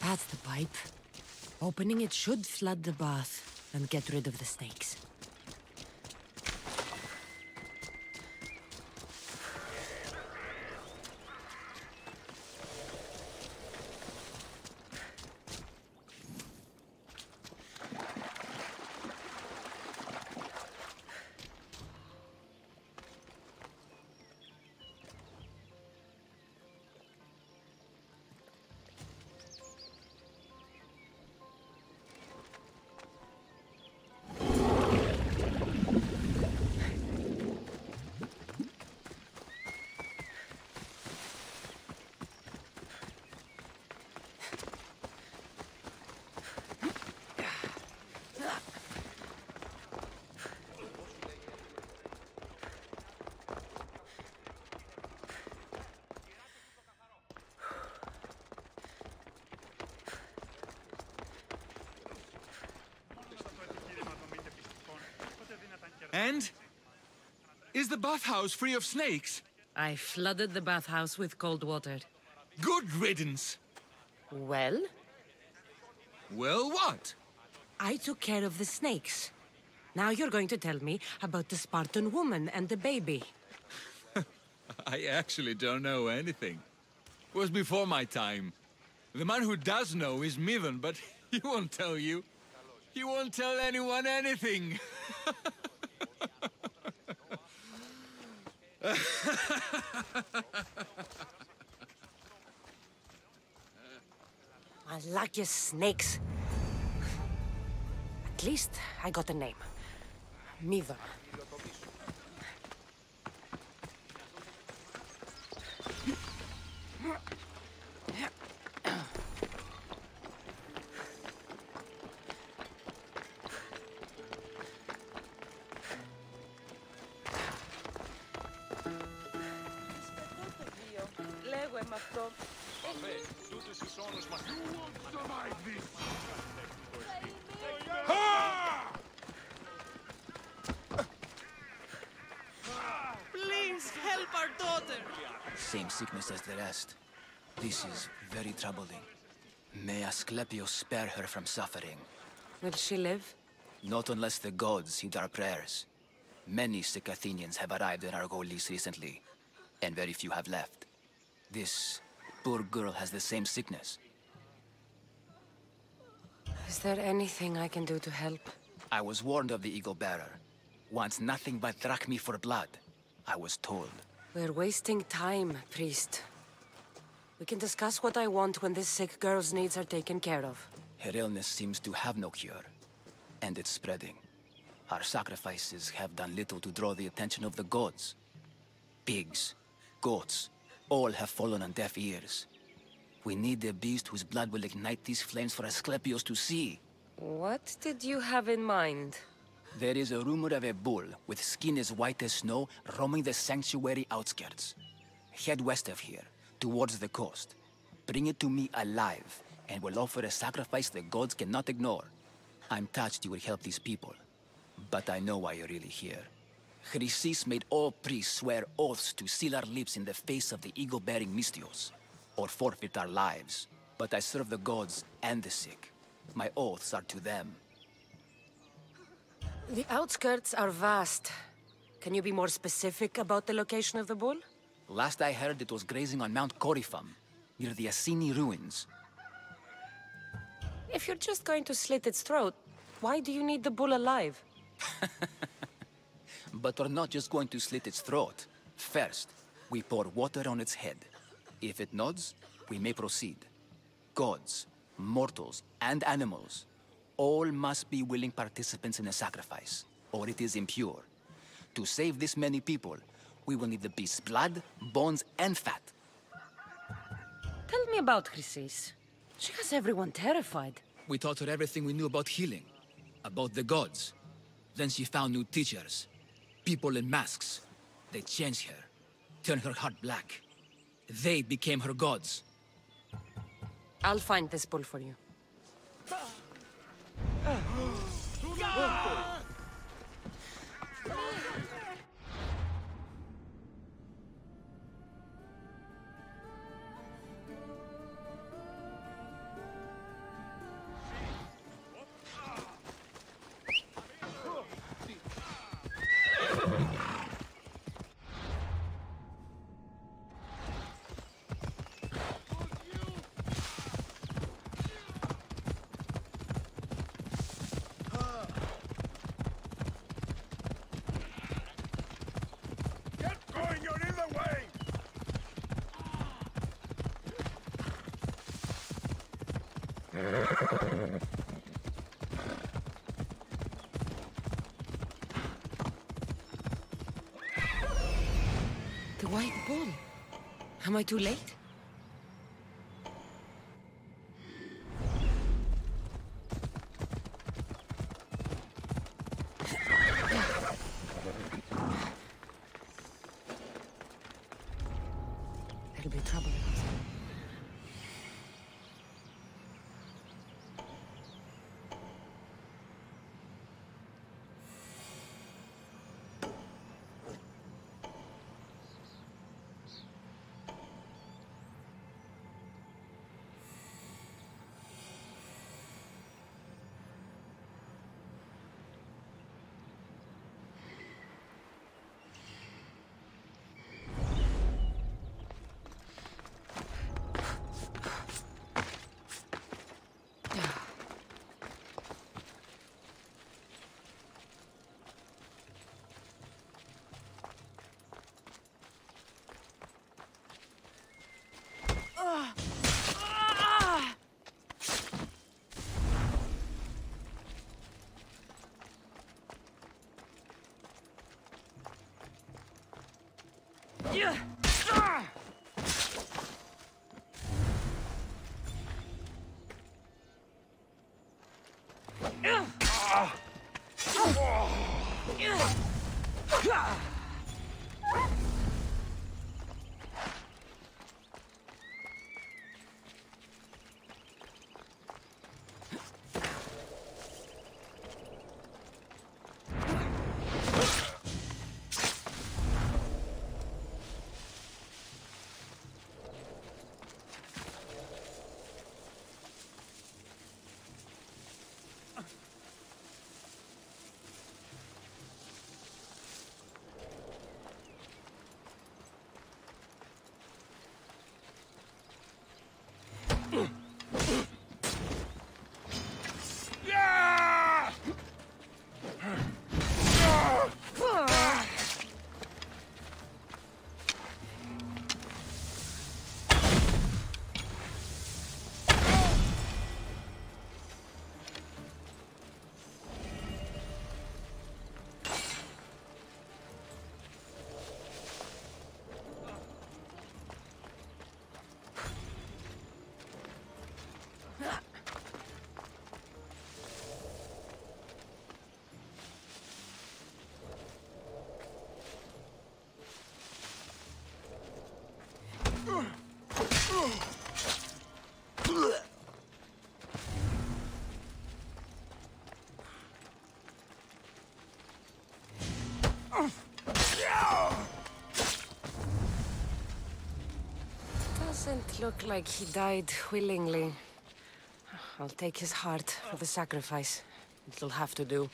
That's the pipe. Opening it should flood the bath and get rid of the snakes. And? Is the bathhouse free of snakes? I flooded the bathhouse with cold water. Good riddance! Well? Well, what? I took care of the snakes. Now you're going to tell me about the Spartan woman and the baby. I actually don't know anything. It was before my time. The man who does know is Midon, but he won't tell you. He won't tell anyone anything. I like your snakes. At least I got a name. Midon. Please help our daughter! Same sickness as the rest. This is very troubling. May Asclepius spare her from suffering. Will she live? Not unless the gods heed our prayers. Many sick Athenians have arrived in Argolis recently, and very few have left. This poor girl has the same sickness. Is there anything I can do to help? I was warned of the Eagle Bearer. Wants nothing but drachmi for blood. I was told. We're wasting time, priest. We can discuss what I want when this sick girl's needs are taken care of. Her illness seems to have no cure, and it's spreading. Our sacrifices have done little to draw the attention of the gods. Pigs, goats, all have fallen on deaf ears. We need a beast whose blood will ignite these flames for Asclepius to see. What did you have in mind? There is a rumor of a bull with skin as white as snow roaming the sanctuary outskirts. Head west of here, towards the coast. Bring it to me alive, and we'll offer a sacrifice the gods cannot ignore. I'm touched you will help these people, but I know why you're really here. Chrysis made all priests swear oaths to seal our lips in the face of the eagle-bearing Mystios, or forfeit our lives. But I serve the gods and the sick. My oaths are to them. The outskirts are vast. Can you be more specific about the location of the bull? Last I heard, it was grazing on Mount Corifum, near the Assini ruins. If you're just going to slit its throat, why do you need the bull alive? But we're not just going to slit its throat. First, we pour water on its head. If it nods, we may proceed. Gods, mortals, and animals, all must be willing participants in the sacrifice, or it is impure. To save this many people, we will need the beast's blood, bones, and fat. Tell me about Chrysis. She has everyone terrified. We taught her everything we knew about healing, about the gods. Then she found new teachers, people in masks. They changed her, turned her heart black. They became her gods. I'll find this bull for you. The White Bull. Am I too late? There'll be trouble. Doesn't look like he died willingly. I'll take his heart for the sacrifice. It'll have to do.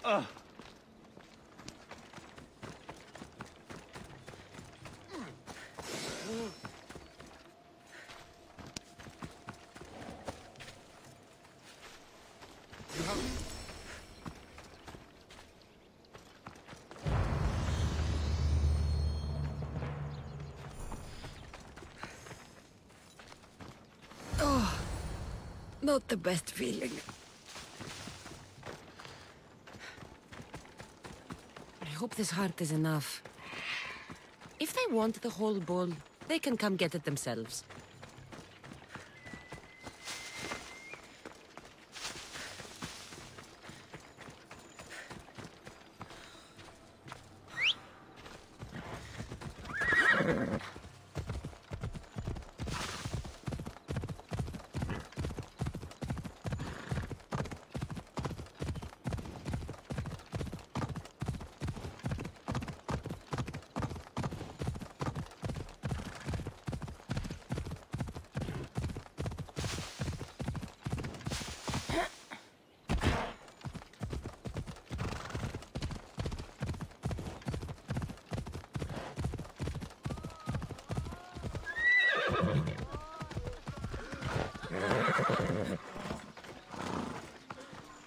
Oh, not the best feeling. I hope this heart is enough. If they want the whole bull, they can come get it themselves.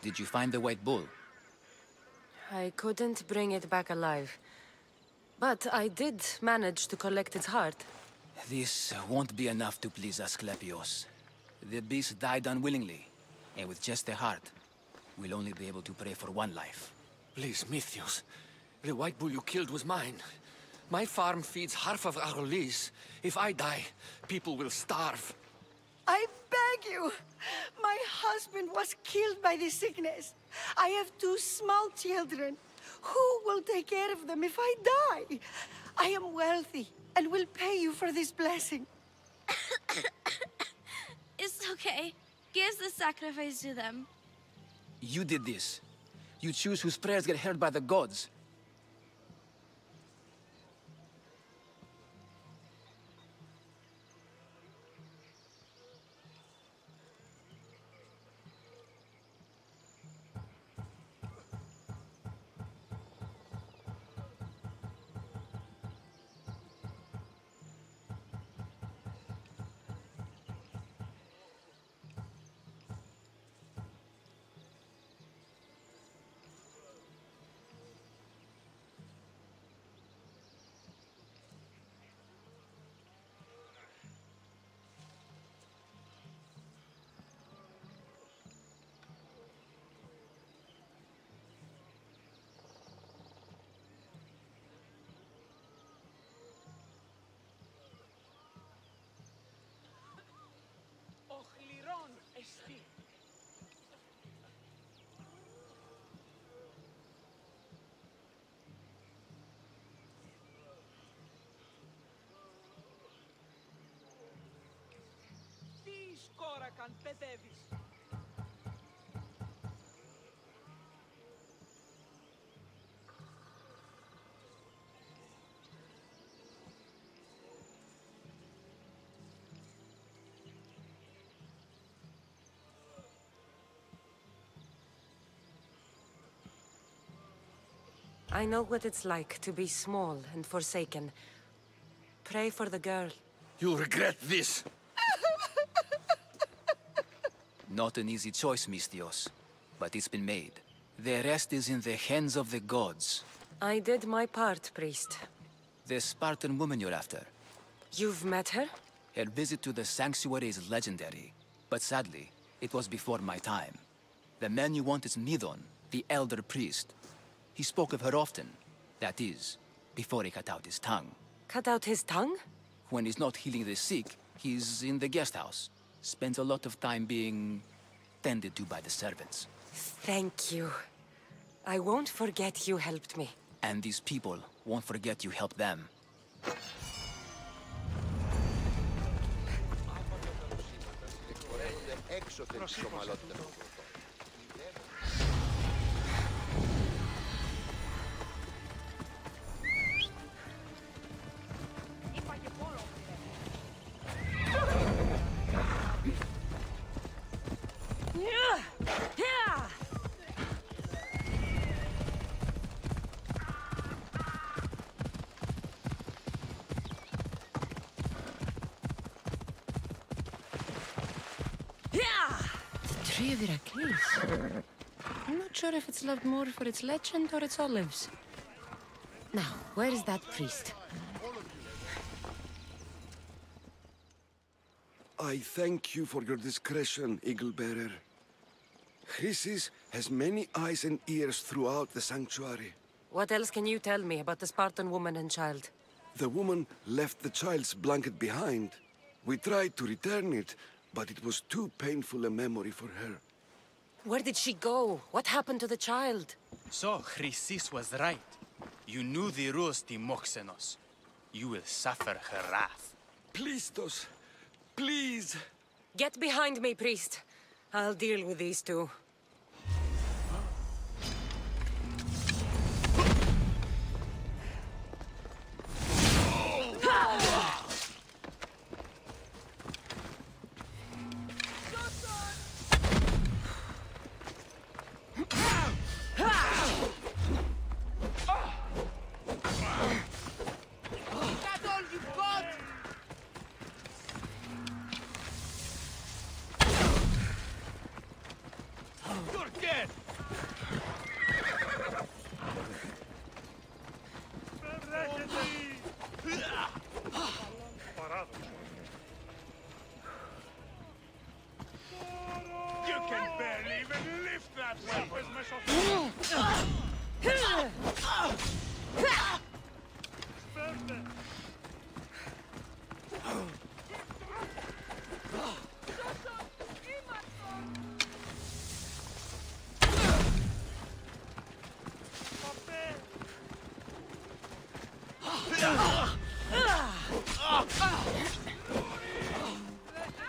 Did you find the white bull? I couldn't bring it back alive. But I did manage to collect its heart. This won't be enough to please Asclepios. The beast died unwillingly, and with just a heart, we'll only be able to pray for one life. Please, Mythios. The white bull you killed was mine. My farm feeds half of our lease. If I die, people will starve. I beg you! My husband was killed by the sickness. I have 2 small children. Who will take care of them if I die? I am wealthy and will pay you for this blessing. It's okay. Give the sacrifice to them. You did this. You choose whose prayers get heard by the gods. κόρακαν παιδεύεις. I know what it's like to be small and forsaken. Pray for the girl. You'll regret this. Not an easy choice, Mystios, but it's been made. The rest is in the hands of the gods. I did my part, priest. The Spartan woman you're after. You've met her? Her visit to the sanctuary is legendary, but sadly, it was before my time. The man you want is Midon, the elder priest. He spoke of her often. That is, before he cut out his tongue. Cut out his tongue? When he's not healing the sick, he's in the guest house. Spends a lot of time being tended to by the servants. Thank you. I won't forget you helped me. And these people won't forget you helped them. tree of Heracles. I'm not sure if it's loved more for its legend or its olives. Now, where is that priest? I thank you for your discretion, Eagle Bearer. Chrysis has many eyes and ears throughout the sanctuary. What else can you tell me about the Spartan woman and child? The woman left the child's blanket behind. We tried to return it, but it was too painful a memory for her. Where did she go? What happened to the child? So, Chrysis was right. You knew the rules, Timoxenos. You will suffer her wrath. Please, Dos. Please! Get behind me, priest. I'll deal with these two.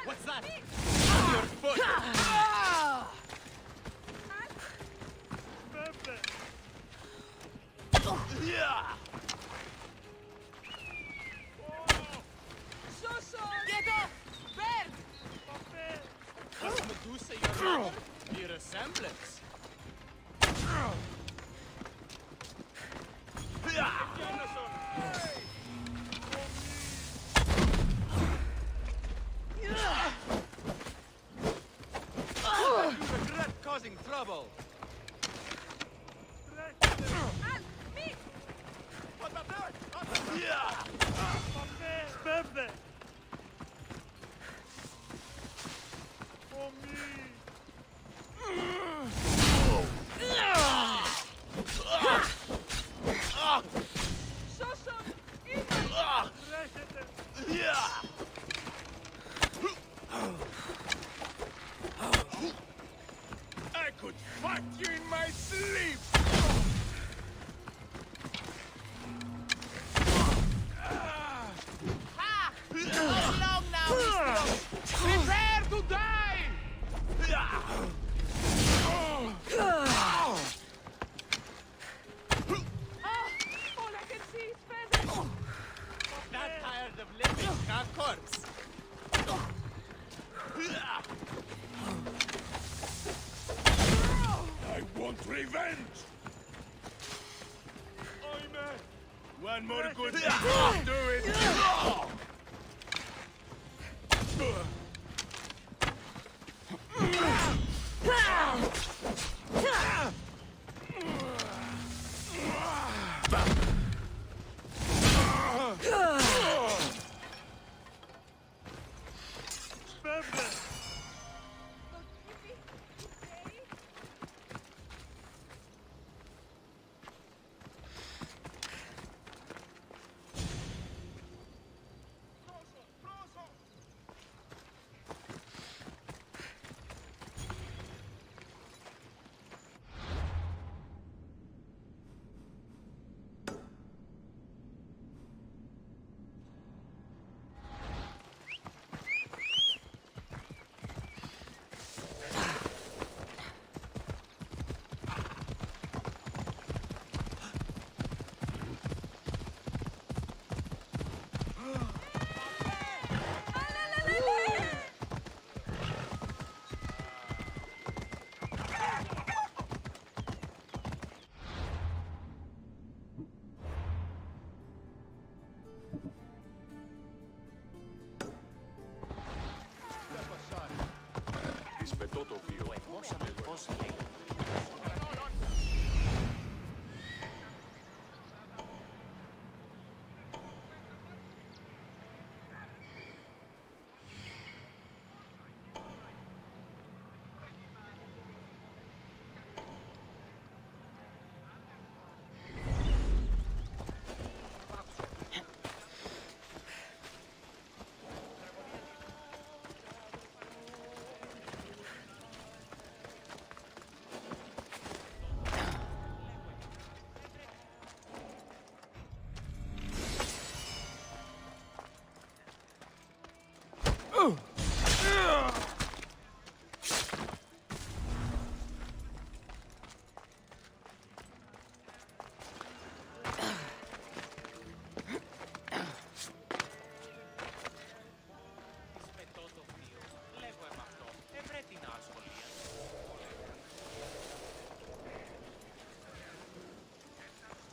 What's that? Your foot! Get off! Bird! Was Medusa your mother? The resemblance. You regret causing trouble. I could fight you in my sleep! Ha! How long now, Mistro? Prepare to die! All I can see is feathers! Not tired of living, a corpse. I want revenge! One more good thing, do it! Rispettò Tokyo. Ακούσαμε πώς λέει.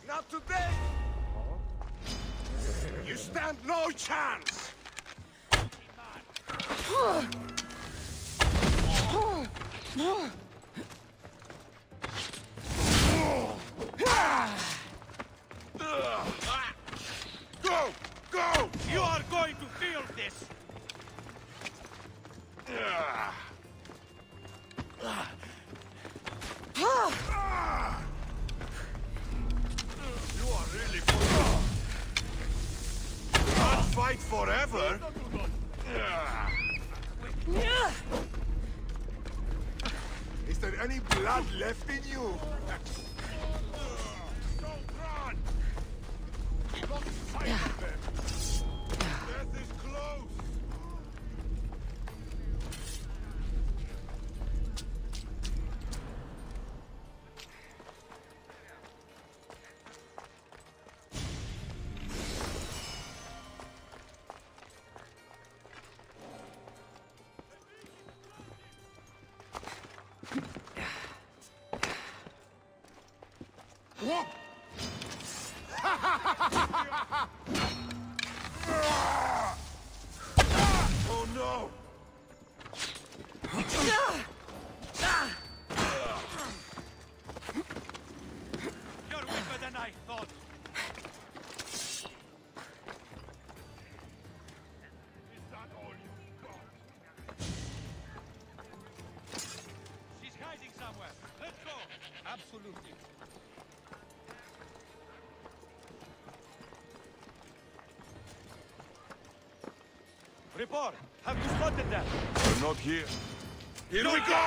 Not today! You stand no chance! Go! Go! You are going to feel this! You are really can't fight forever. Is there any blood left in you? Don't run! Lost sight of them. Death is close. Oh no! You're weaker than I thought. Is that all you've got? She's hiding somewhere. Let's go. Absolutely. Report! Have you spotted them? They're not here. Here we go!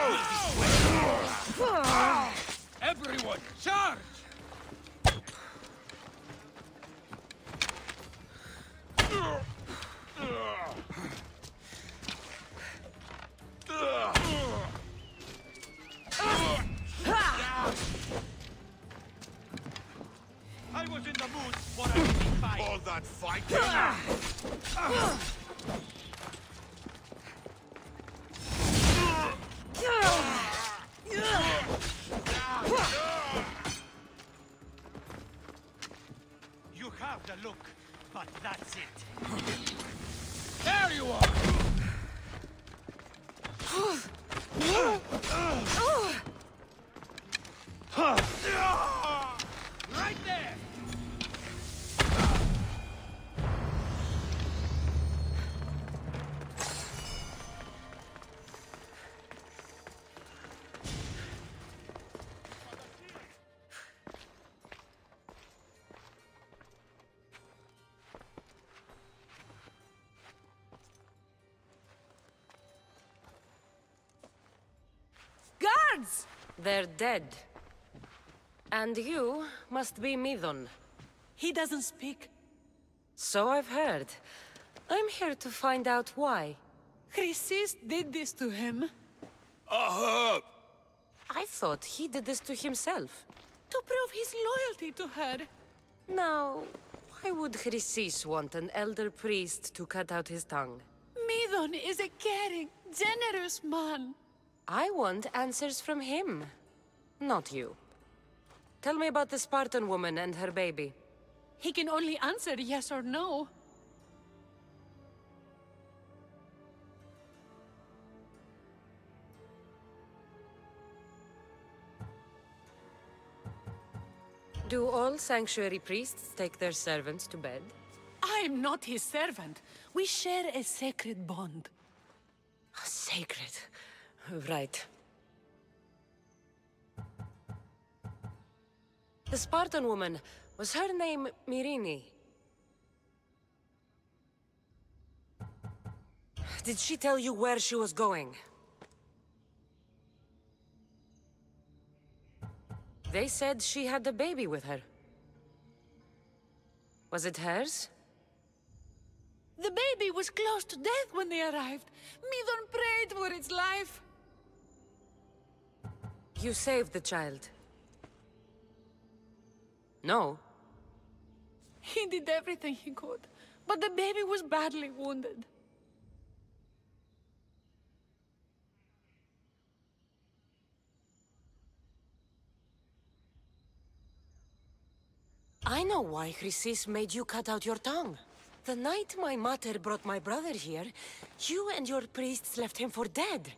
Everyone, charge! I was in the mood for a fight. All that fighting! You have the look, but that's it. There you are! Right there! Guards! They're dead. And you must be Midon. He doesn't speak. So I've heard. I'm here to find out why. Chrysis did this to him. I thought he did this to himself. To prove his loyalty to her. Now, why would Chrysis want an elder priest to cut out his tongue? Midon is a caring, generous man. I want answers from him, not you. Tell me about the Spartan woman and her baby. He can only answer yes or no. Do all sanctuary priests take their servants to bed? I am not his servant. We share a sacred bond. Sacred. Right. The Spartan woman, was her name Myrine? Did she tell you where she was going? They said she had a baby with her. Was it hers? The baby was close to death when they arrived. Midon prayed for its life. You saved the child. No? He did everything he could, but the baby was badly wounded. I know why Chrysis made you cut out your tongue. The night my mother brought my brother here, you and your priests left him for dead.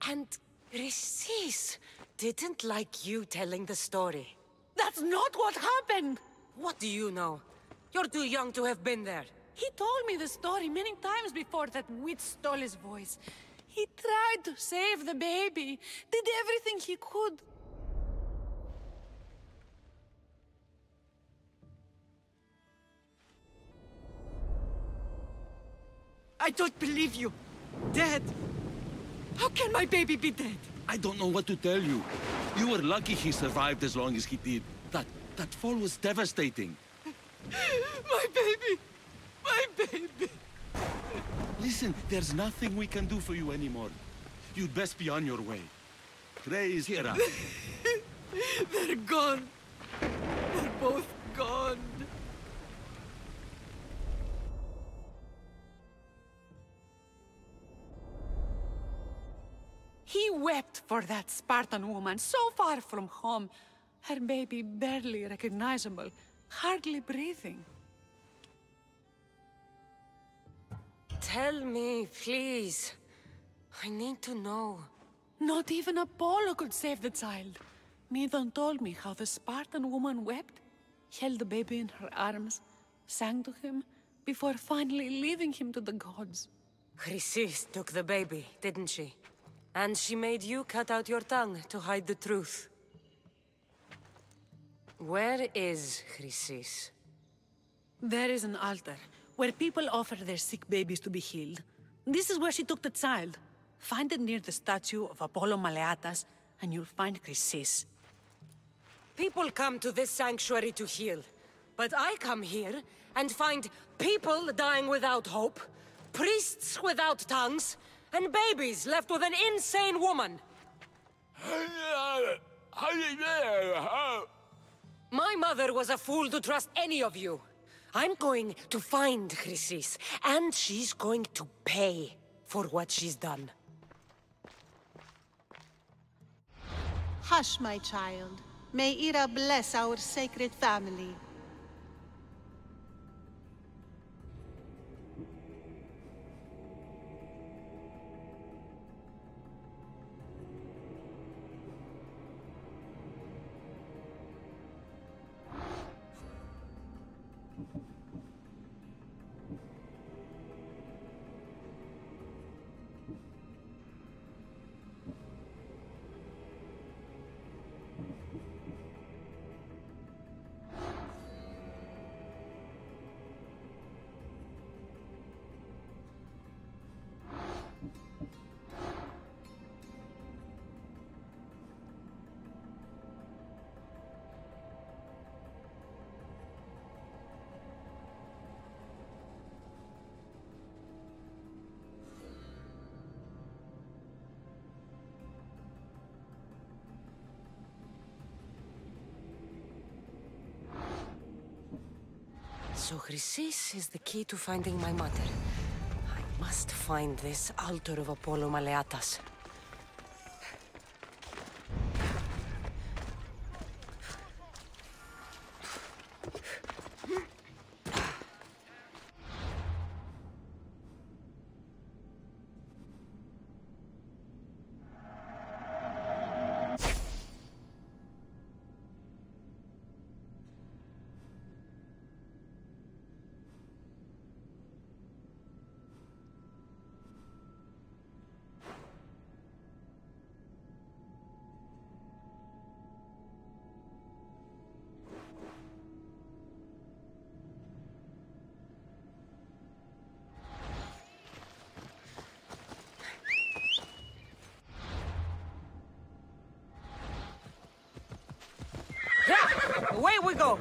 And Chrysis didn't like you telling the story. That's not what happened! What do you know? You're too young to have been there. He told me the story many times before that witch stole his voice. He tried to save the baby, did everything he could. I don't believe you. Dead. How can my baby be dead? I don't know what to tell you. You were lucky he survived as long as he did. That fall was devastating. My baby! My baby! Listen, there's nothing we can do for you anymore. You'd best be on your way. Trey is here. They're gone. They're both gone. He wept for that Spartan woman, so far from home. Her baby barely recognizable, hardly breathing. Tell me, please. I need to know. Not even Apollo could save the child. Midon told me how the Spartan woman wept, held the baby in her arms, sang to him, before finally leaving him to the gods. Chrysis took the baby, didn't she? And she made you cut out your tongue to hide the truth. Where is Chrysis? There is an altar, where people offer their sick babies to be healed. This is where she took the child. Find it near the statue of Apollo Maleatas, and you'll find Chrysis. People come to this sanctuary to heal. But I come here and find people dying without hope, priests without tongues, and babies left with an insane woman. My mother was a fool to trust any of you. I'm going to find Chrysis, and she's going to pay for what she's done. Hush, my child. May Ira bless our sacred family. So Chrysis is the key to finding my mother. I must find this altar of Apollo Maleatas. Away we go!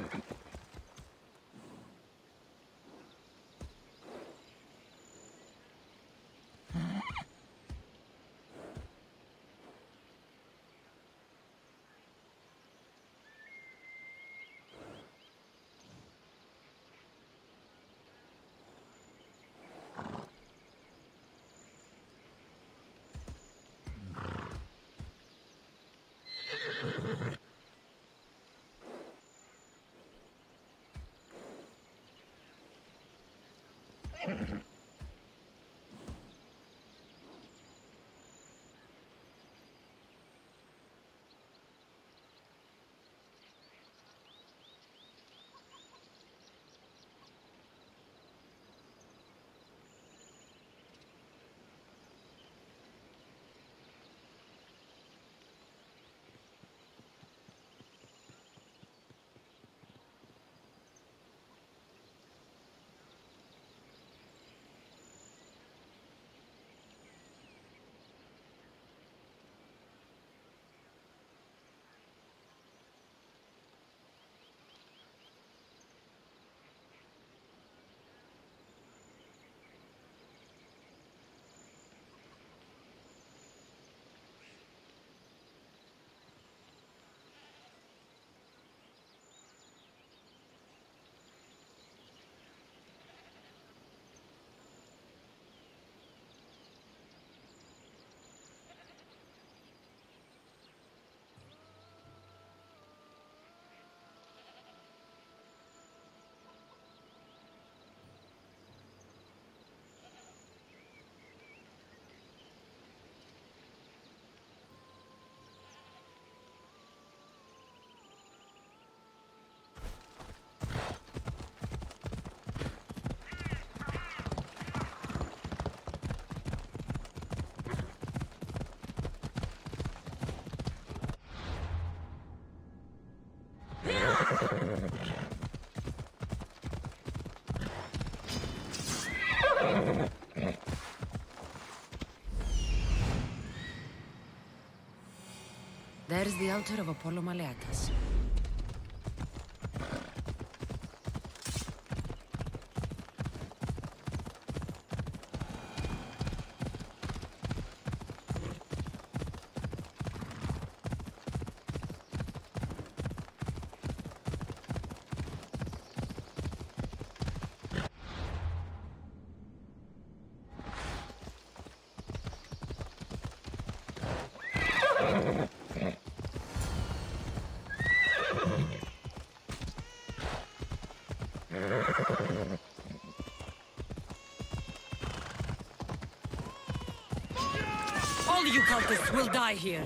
There's the altar of Apollo Maleatus. All you cultists will die here.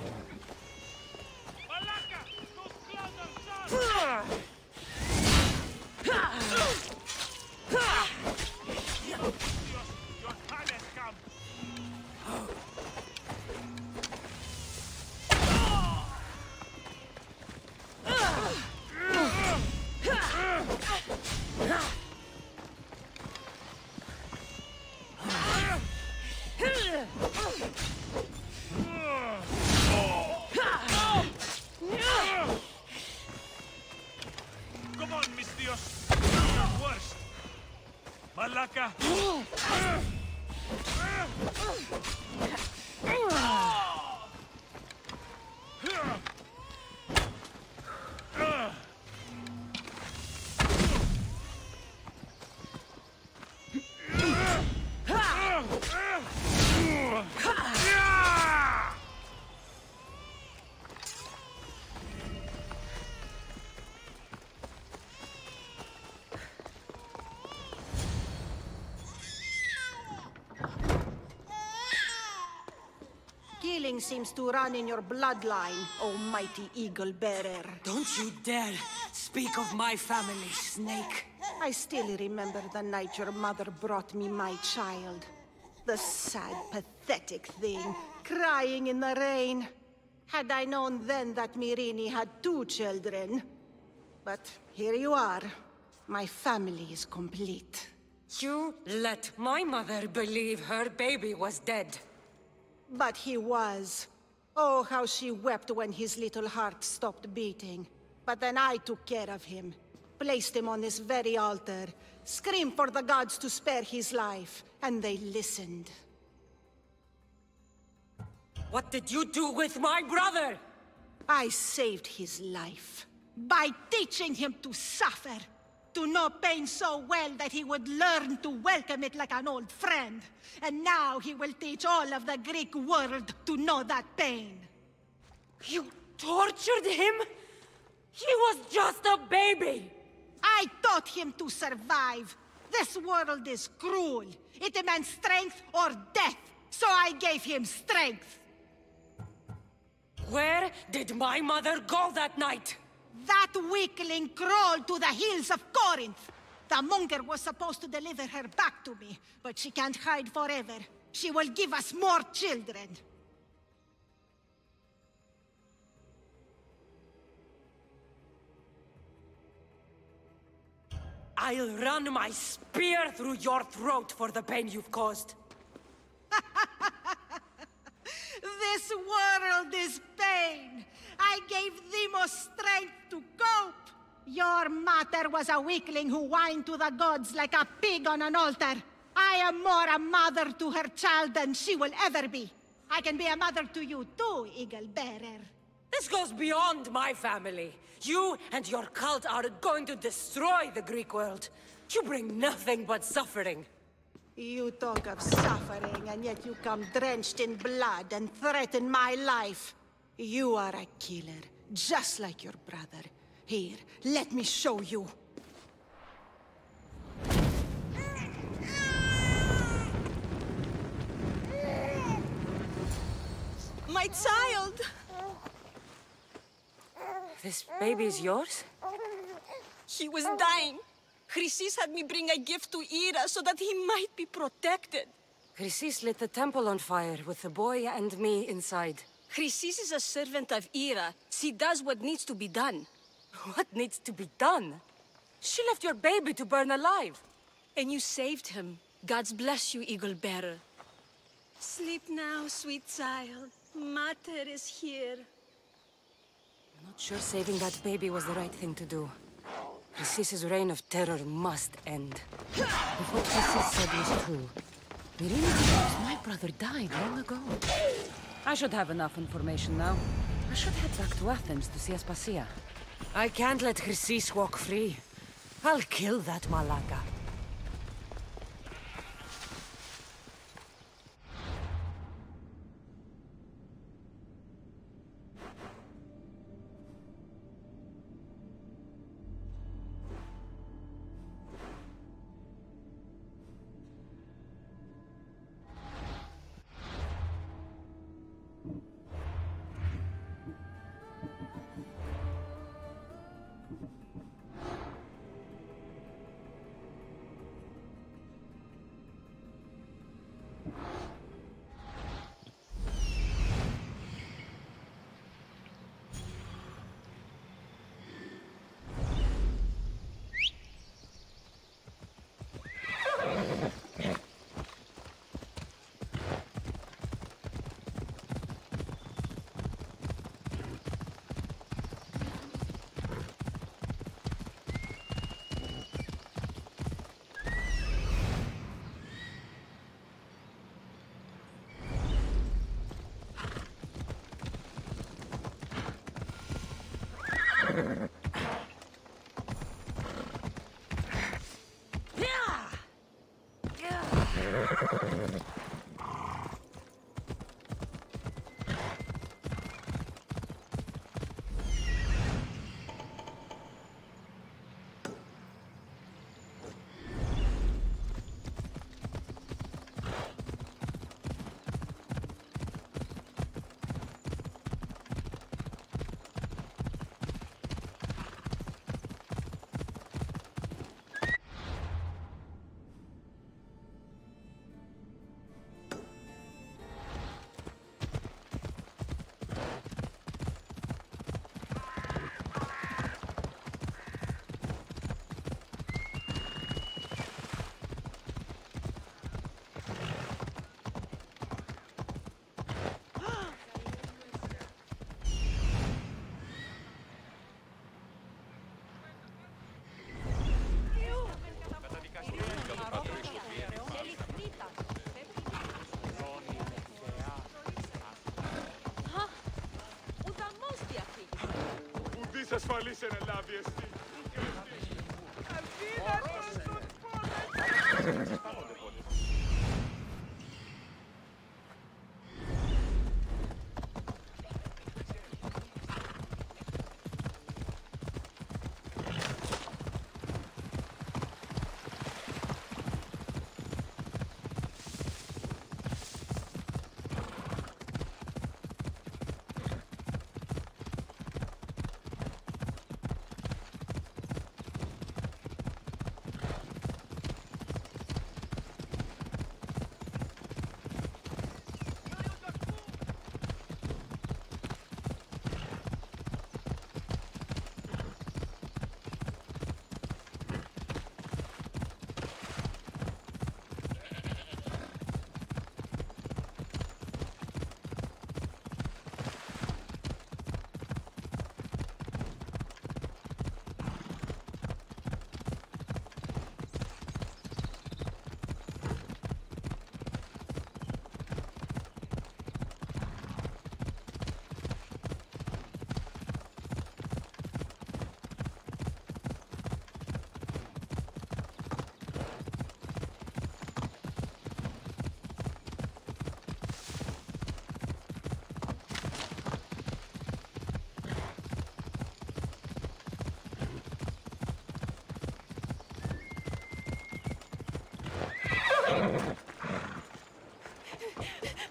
Come on, mis Dios! Worst! Malaka! Killing seems to run in your bloodline, almighty eagle bearer. Don't you dare speak of my family, Snake. I still remember the night your mother brought me my child. The sad, pathetic thing, crying in the rain. Had I known then that Myrini had 2 children. But here you are. My family is complete. You let my mother believe her baby was dead. But he was. Oh, how she wept when his little heart stopped beating. But then I took care of him. Placed him on this very altar. Screamed for the gods to spare his life. And they listened. What did you do with my brother? I saved his life. By teaching him to suffer. To know pain so well that he would learn to welcome it like an old friend. And now he will teach all of the Greek world to know that pain. You tortured him? He was just a baby! I taught him to survive. This world is cruel. It demands strength or death. So I gave him strength. Where did my mother go that night? That weakling crawled to the hills of Corinth. The monger was supposed to deliver her back to me, but she can't hide forever. She will give us more children. I'll run my spear through your throat for the pain you've caused. This world is pain. I gave Demos strength to cope. Your mater was a weakling who whined to the gods like a pig on an altar. I am more a mother to her child than she will ever be. I can be a mother to you too, Eagle Bearer. This goes beyond my family. You and your cult are going to destroy the Greek world. You bring nothing but suffering. You talk of suffering, and yet you come drenched in blood and threaten my life. You are a killer, just like your brother. Here, let me show you. My child! This baby is yours? He was dying. Chrysis had me bring a gift to Ira so that he might be protected. Chrysis lit the temple on fire with the boy and me inside. Chrysis is a servant of Ira. She does what needs to be done. What needs to be done? She left your baby to burn alive. And you saved him. God's bless you, Eagle Bearer. Sleep now, sweet child. Mater is here. I'm not sure saving that baby was the right thing to do. Chrysis' reign of terror must end. If what Chrysis said was true, we really believe my brother died long ago. I should have enough information now. I should head back to Athens to see Aspasia. I can't let Chrysis walk free. I'll kill that Malaka.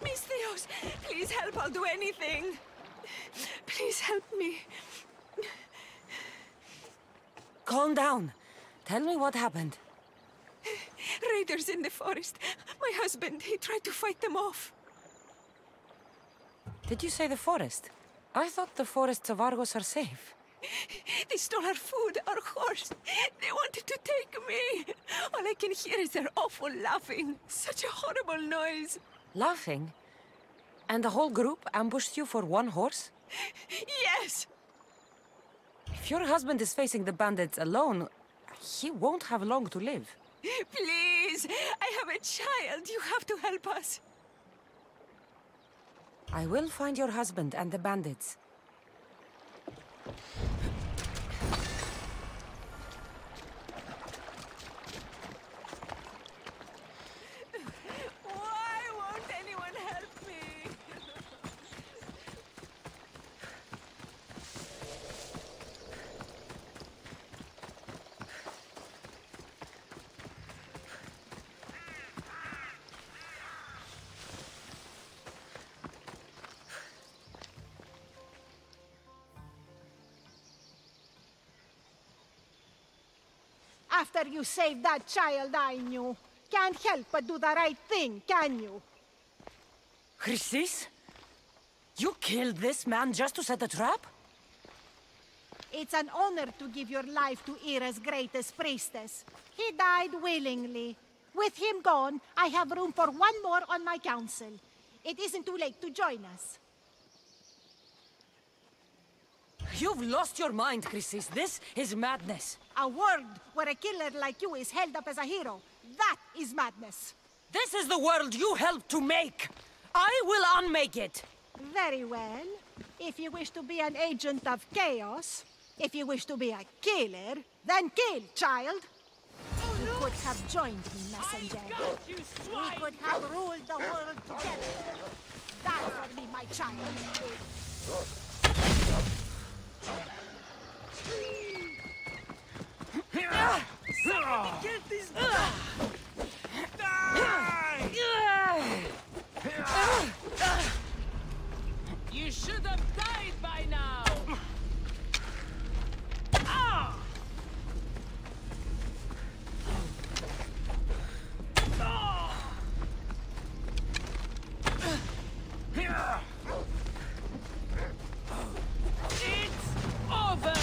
Mis Theos, please help, I'll do anything. Please help me. Calm down. Tell me what happened. Raiders in the forest. My husband, he tried to fight them off. Did you say the forest? I thought the forests of Argos are safe. They stole our food, our horse. They wanted to take me. All I can hear is their awful laughing. Such a horrible noise. Laughing? And the whole group ambushed you for one horse? Yes! If your husband is facing the bandits alone, he won't have long to live. Please! I have a child. You have to help us. I will find your husband and the bandits. Why won't anyone help me? After you saved that child I knew, can't help but do the right thing, can you? Chrysis? You killed this man just to set a trap? It's an honor to give your life to Ira's greatest priestess. He died willingly. With him gone, I have room for one more on my council. It isn't too late to join us. You've lost your mind, Chrysis. This is madness. A world where a killer like you is held up as a hero. That is madness. This is the world you helped to make. I will unmake it. Very well. If you wish to be an agent of chaos, if you wish to be a killer, then kill, child. You could have joined me, messenger. We could have ruled the world together. Die for me, my child. Get this You should have died by now! It's over!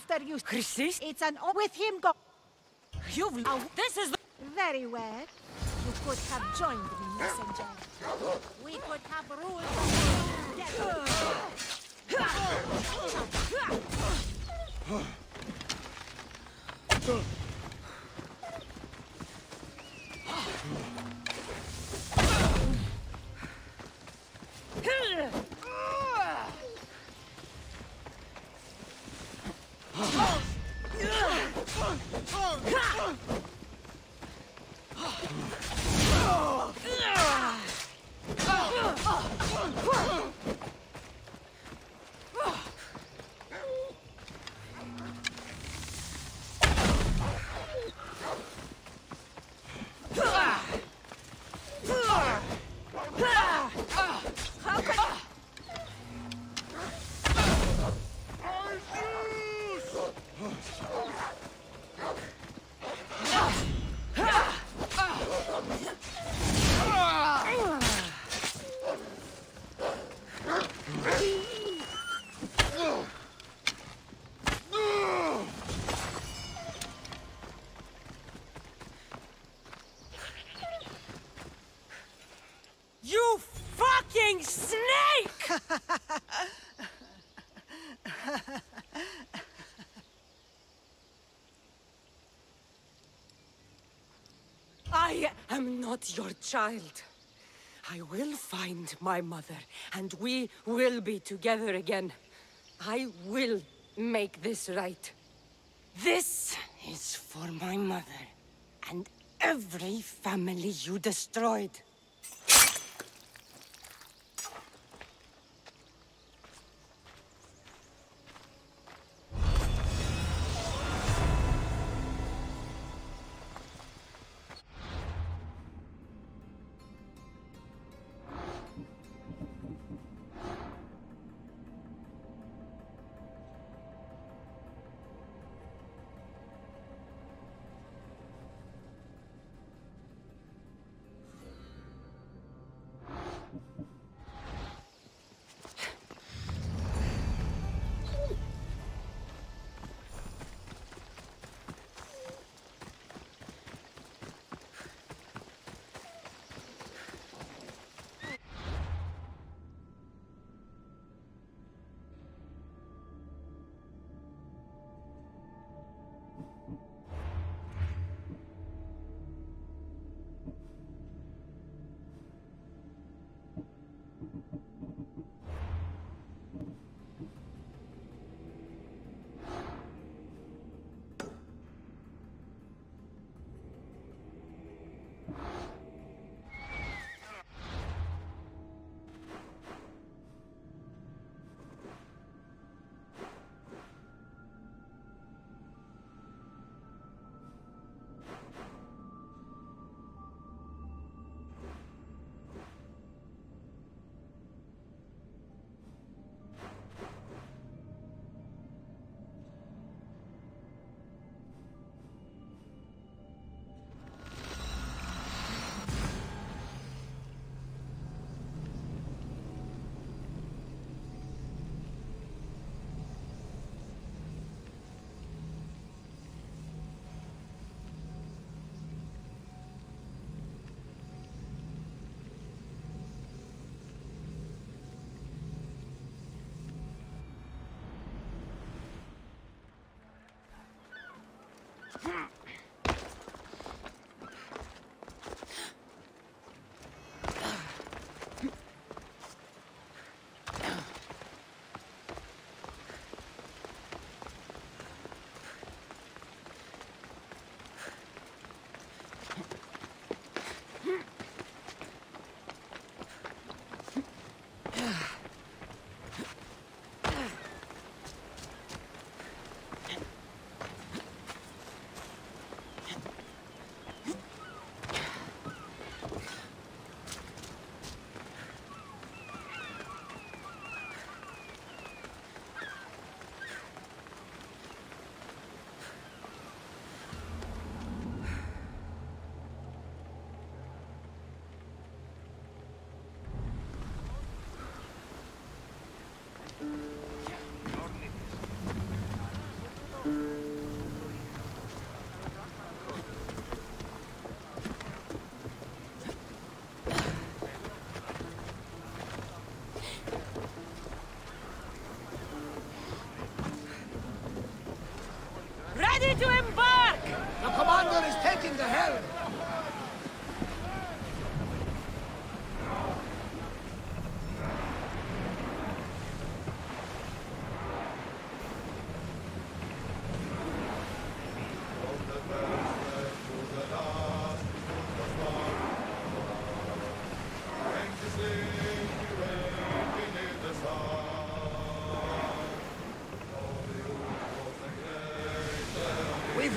after you... Resist? It's an... With him go... You've... This is the... Very well. You could have joined me, messenger. We could have ruled together. You fucking snake! I am not your child. I will find my mother, and we will be together again. I will make this right. This is for my mother, and every family you destroyed.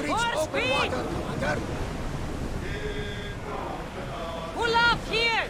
reached open water, Commander. Pull up here!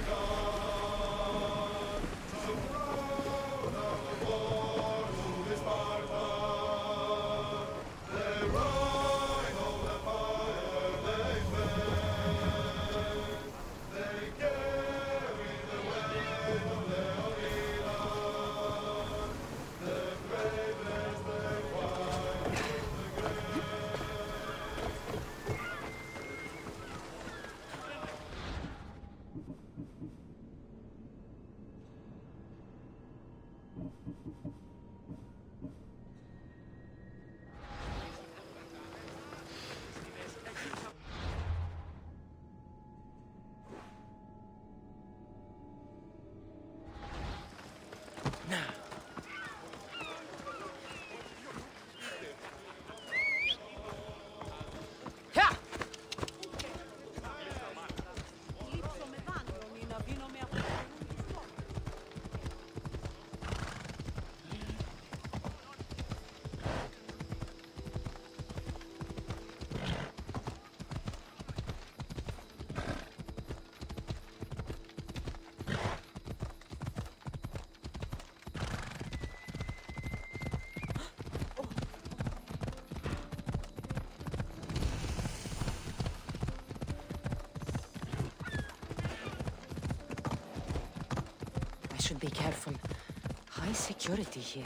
I should be careful. High security here.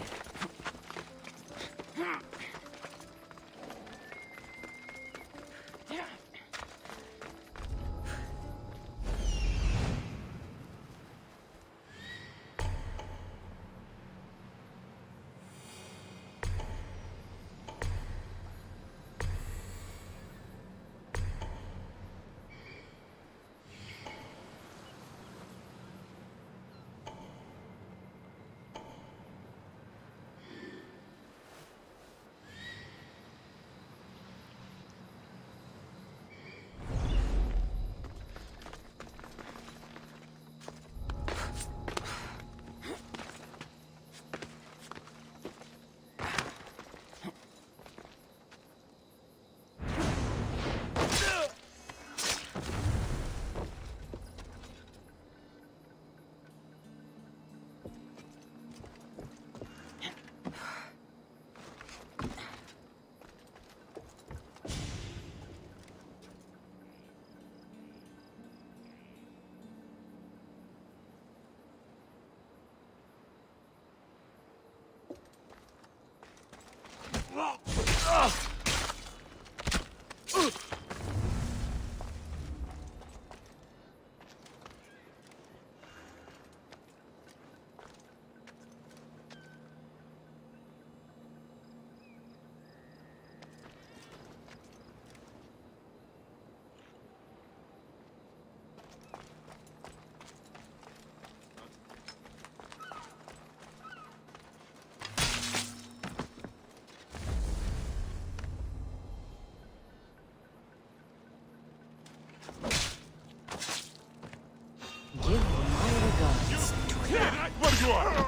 Give my regards to him. Where you are?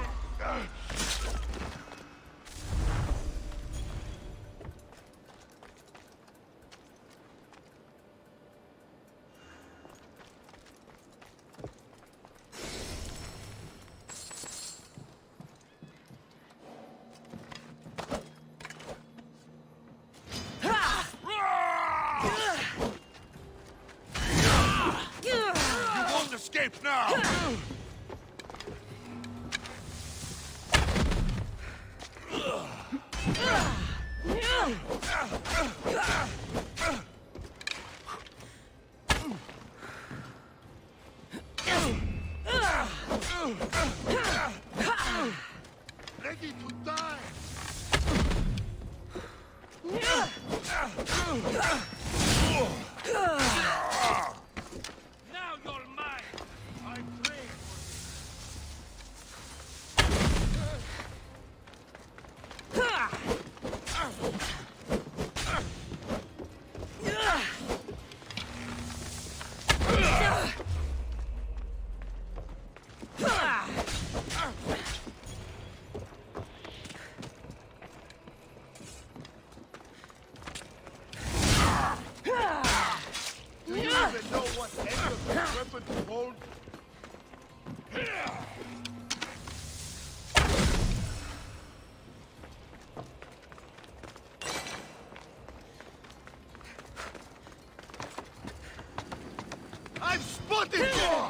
You won't escape now! Ready to die! Now you're mine! I pray know what end of the weapon to hold? I've spotted you!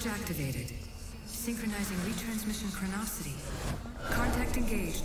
switch activated. Synchronizing retransmission chronicity. Contact engaged.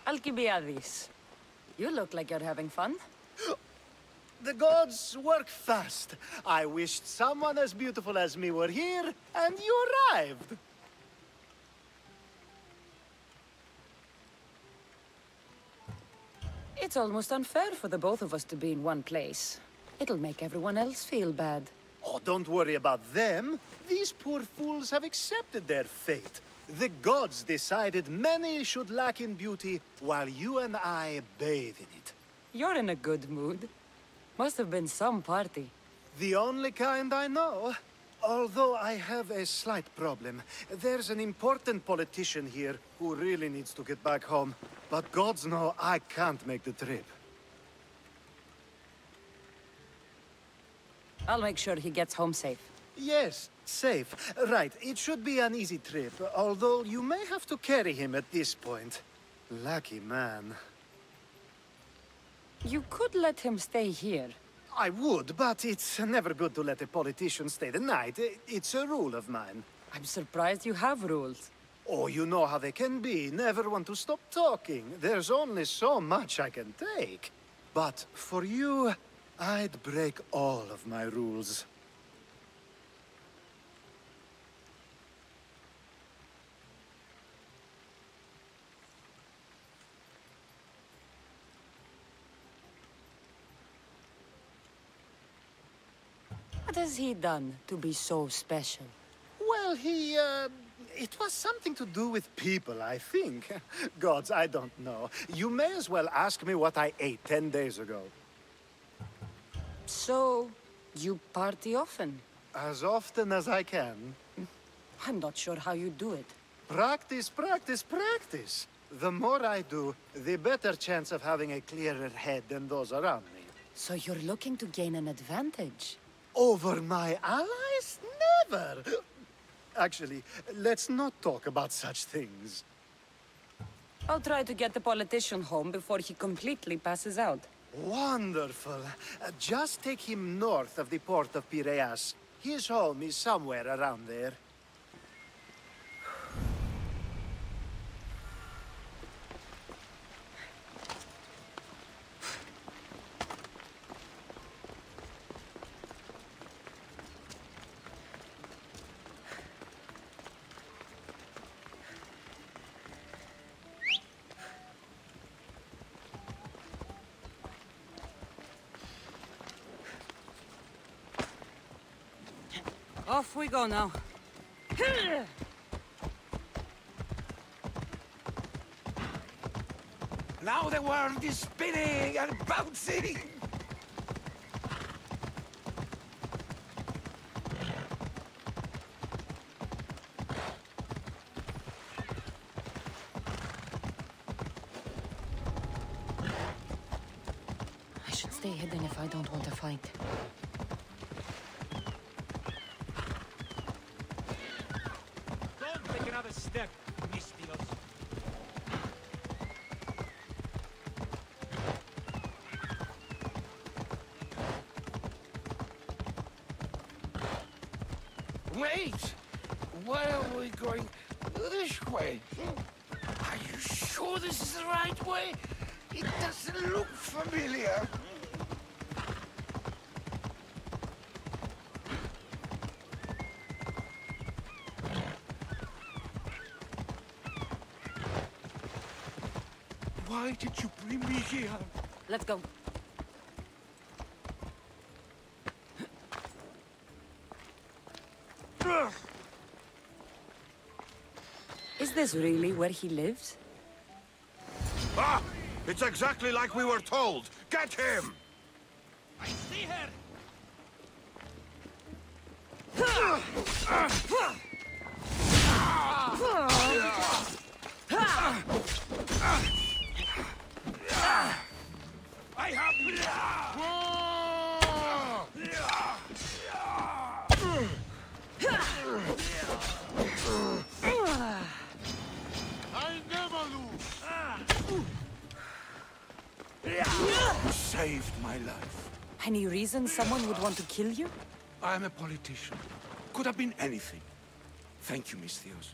Alcibiades, you look like you're having fun. The gods work fast. I wished someone as beautiful as me were here, and you arrived. It's almost unfair for the both of us to be in one place. It'll make everyone else feel bad. Oh, don't worry about them. These poor fools have accepted their fate. The gods decided many should lack in beauty, while you and I bathe in it. You're in a good mood. Must have been some party. The only kind I know. Although I have a slight problem. There's an important politician here who really needs to get back home. But gods know I can't make the trip. I'll make sure he gets home safe. Yes, safe. Right, it should be an easy trip, although you may have to carry him at this point. Lucky man. You could let him stay here. I would, but it's never good to let a politician stay the night. It's a rule of mine. I'm surprised you have rules. Oh, you know how they can be. Never want to stop talking. There's only so much I can take. But for you, I'd break all of my rules. What has he done to be so special? Well, it was something to do with people, I think. Gods, I don't know. You may as well ask me what I ate 10 days ago. So, you party often? As often as I can. I'm not sure how you do it. Practice, practice, practice. The more I do, the better chance of having a clearer head than those around me. So you're looking to gain an advantage? Over my allies? Never! Actually, let's not talk about such things. I'll try to get the politician home before he completely passes out. Wonderful. Just take him north of the port of Piraeus. His home is somewhere around there. Off we go now. Now the world is spinning and bouncing! I should stay hidden if I don't want to fight. Don't take another step, Mistios. Wait! Why are we going this way? Are you sure this is the right way? It doesn't look familiar. Why did you bring me here? Let's go. Is this really where he lives? Ah! It's exactly like we were told! Get him! I see her! I have you! I never lose! You saved my life. Any reason someone would want to kill you? I'm a politician. Could have been anything. Thank you, Miss Theos.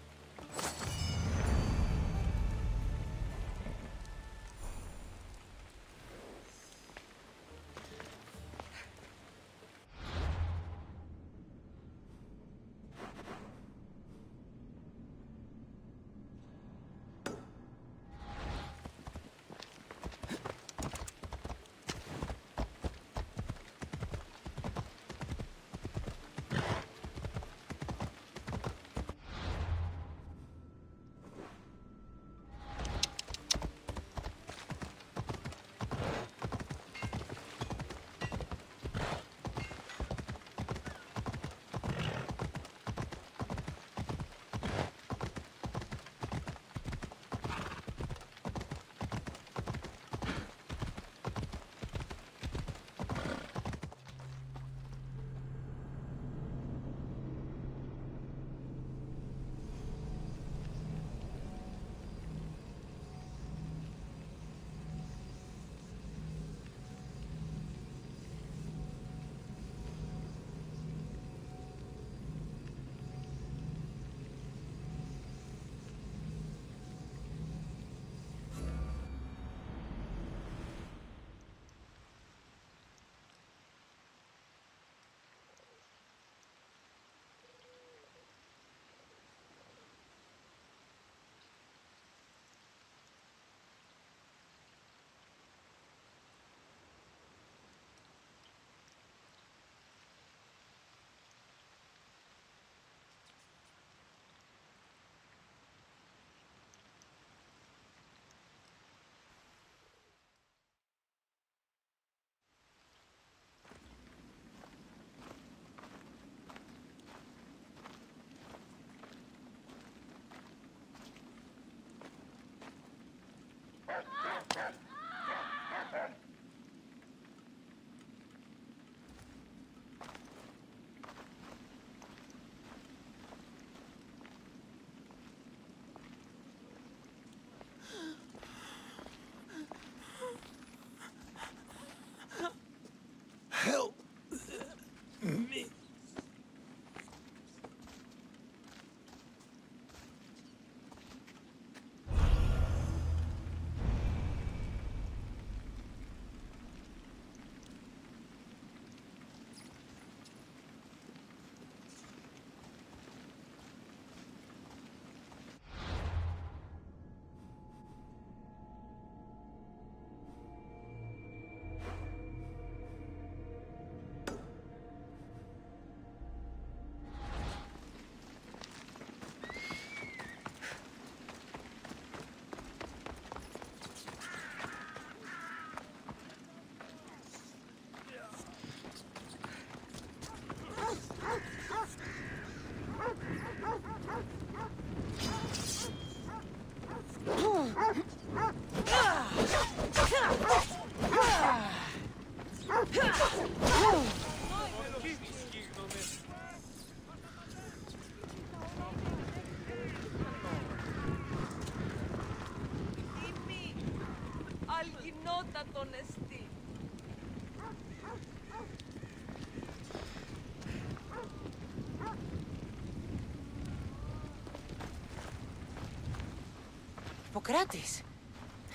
Hippocrates,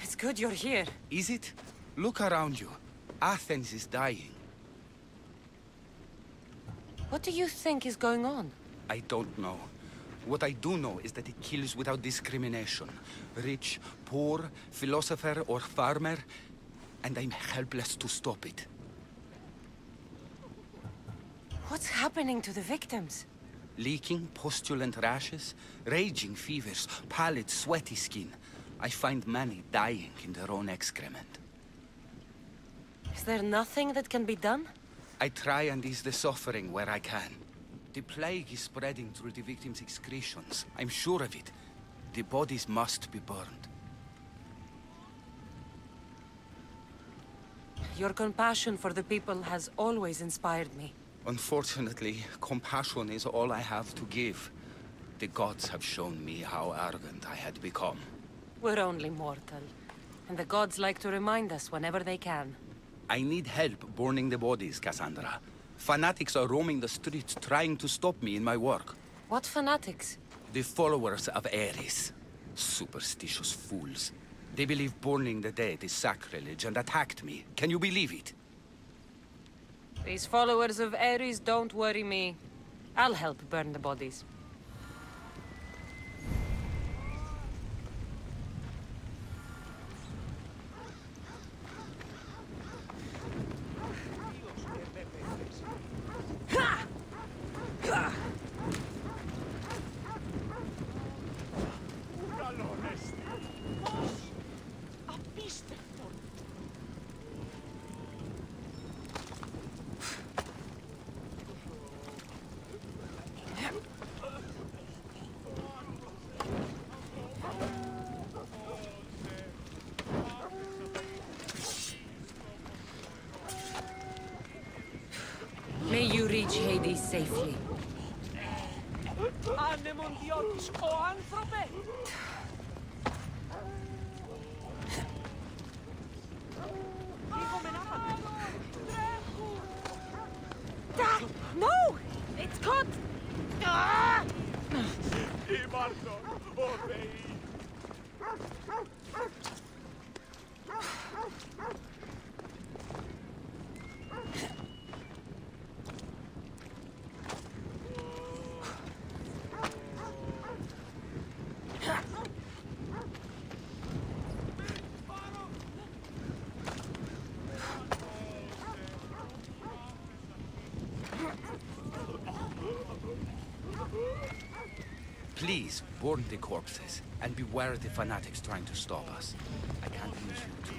it's good you're here. Is it? Look around you. Athens is dying. What do you think is going on? I don't know. What I do know is that it kills without discrimination. Rich, poor, philosopher or farmer, and I'm helpless to stop it. What's happening to the victims? Leaking, pustulent rashes, raging fevers, pallid, sweaty skin. I find many dying in their own excrement. Is there nothing that can be done? I try and ease the suffering where I can. The plague is spreading through the victims' excretions. I'm sure of it. The bodies must be burned. Your compassion for the people has always inspired me. Unfortunately, compassion is all I have to give. The gods have shown me how arrogant I had become. We're only mortal, and the gods like to remind us whenever they can. I need help burning the bodies, Cassandra. Fanatics are roaming the streets trying to stop me in my work. What fanatics? The followers of Ares. Superstitious fools. They believe burning the dead is sacrilege and attacked me. Can you believe it? These followers of Ares don't worry me. I'll help burn the bodies. May you reach Hades safely. No! It's caught! Ah! Please, burn the corpses, and beware the fanatics trying to stop us. I can't lose you too.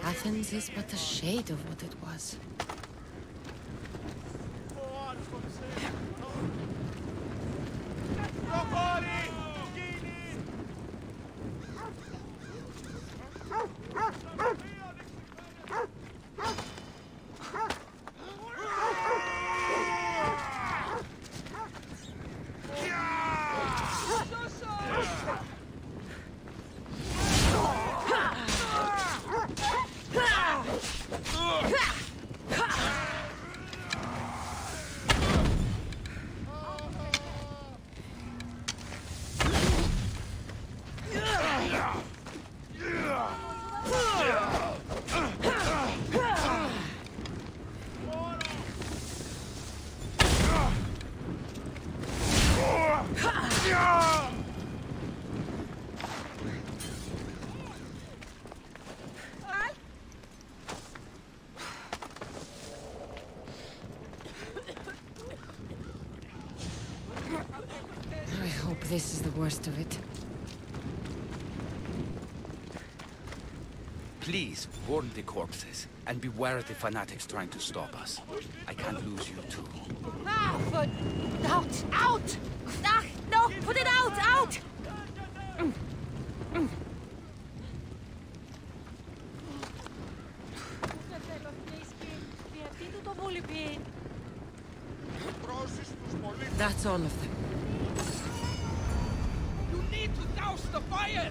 Athens is but a shade of what it was. I hope this is the worst of it. Please, burn the corpses, and beware the fanatics trying to stop us. I can't lose you too. Ah, foot! Out! Out! Ah, no! Put it out! Out! That's all of them. You need to douse the fire!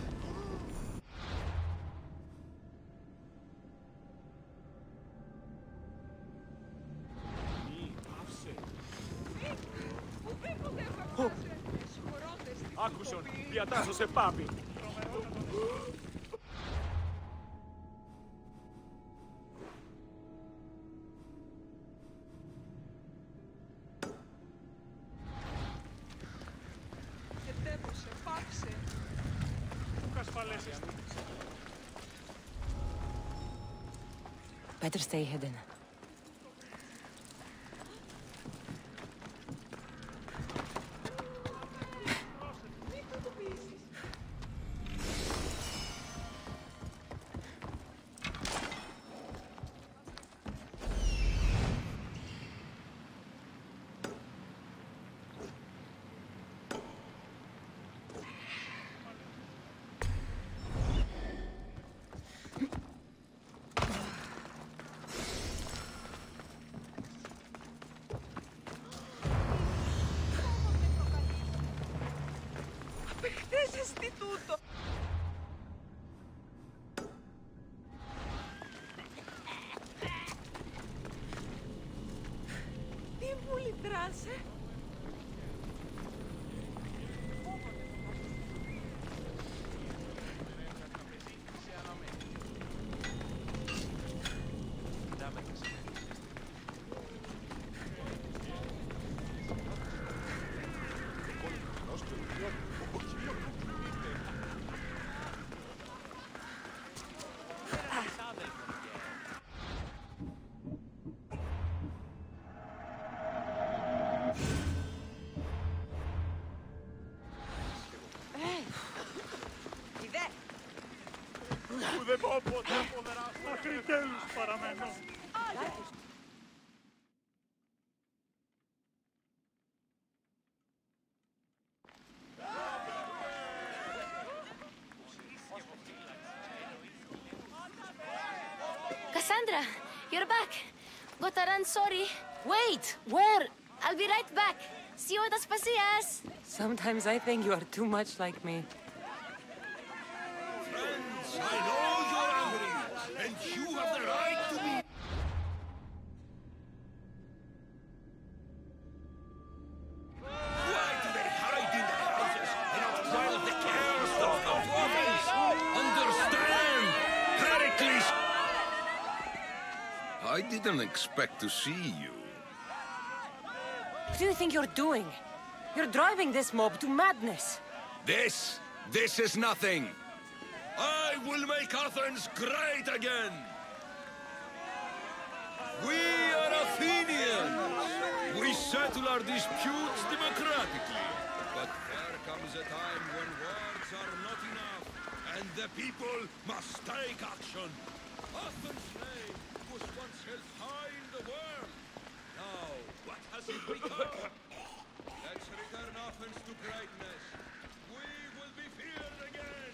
άκουσον. Διατάσσωσε πάπη. Ετέμωσε, πάψε. Πού κασφαλέσεις. Better stay hidden. Απεχτέζεις τι τούτο. Τι μου λυτράσαι. Που δεν πω ποτέ φοβερά. Μέχρι τέλους παραμένω. Cassandra, you're back. Gotta run, sorry. Wait! Where? I'll be right back. See you at Aspasias. Sometimes I think you are too much like me. I know you're angry, and you have the right to be. Why do they hide in the houses and not while the cares of come to office? Understand, Pericles! I didn't expect to see you. What do you think you're doing? You're driving this mob to madness. This is nothing. I will make Athens great again! We are Athenians! We settle our disputes democratically. But there comes a time when words are not enough, and the people must take action. Athens' name was once held high in the world. Now, what has it become? Let's return Athens to greatness. We will be feared again.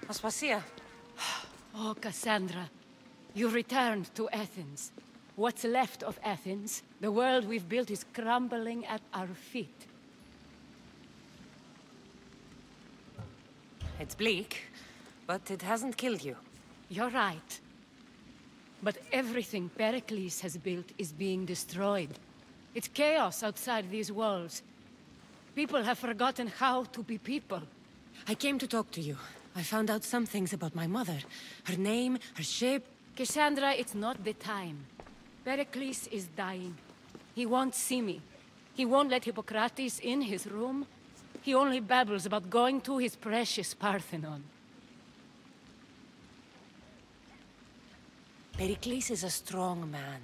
Aspasia. Oh, Cassandra. You returned to Athens. What's left of Athens, the world we've built is crumbling at our feet. It's bleak, but it hasn't killed you. You're right. But everything Pericles has built is being destroyed. It's chaos outside these walls. People have forgotten how to be people. I came to talk to you. I found out some things about my mother. Her name, her shape. Cassandra, it's not the time. Pericles is dying. He won't see me. He won't let Hippocrates in his room. He only babbles about going to his precious Parthenon. Pericles is a strong man.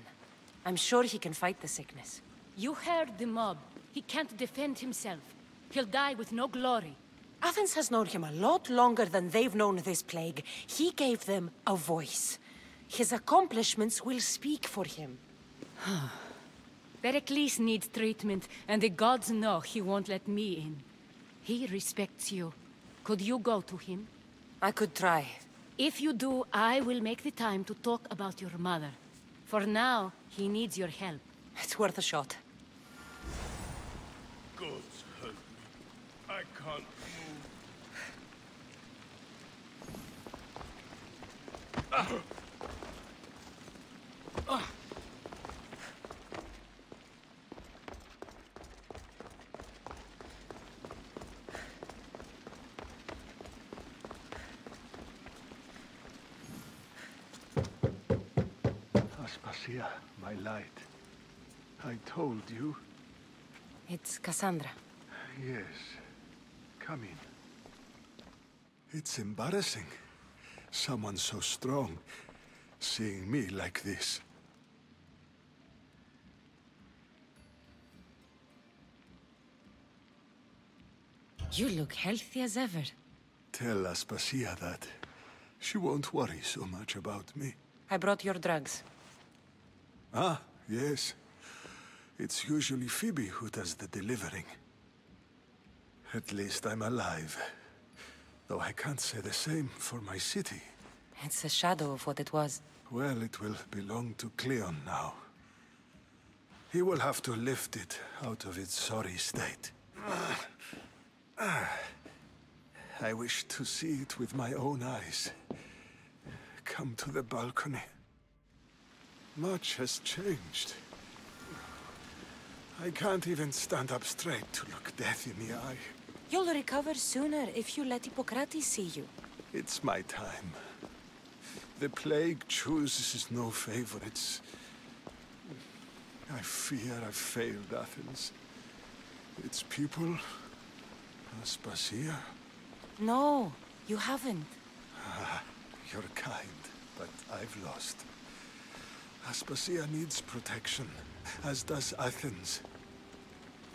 I'm sure he can fight the sickness. You heard the mob. He can't defend himself. He'll die with no glory. Athens has known him a lot longer than they've known this plague. He gave them a voice. His accomplishments will speak for him. Pericles needs treatment, and the gods know he won't let me in. He respects you. Could you go to him? I could try. If you do, I will make the time to talk about your mother. For now, he needs your help. It's worth a shot. Gods help me. I can't move. Aspasia, my light. I told you. It's Cassandra. Yes. Come in. It's embarrassing. Someone so strong, seeing me like this. You look healthy as ever. Tell Aspasia that. She won't worry so much about me. I brought your drugs. Ah, yes. It's usually Phoebe who does the delivering. At least I'm alive. Though I can't say the same for my city. It's a shadow of what it was. Well, it will belong to Cleon now. He will have to lift it out of its sorry state. I wish to see it with my own eyes. Come to the balcony. Much has changed. I can't even stand up straight to look death in the eye. You'll recover sooner if you let Hippocrates see you. It's my time. The plague chooses no favorites. I fear I've failed Athens. Its people, Aspasia. No, you haven't. You're kind, but I've lost. Aspasia needs protection, as does Athens.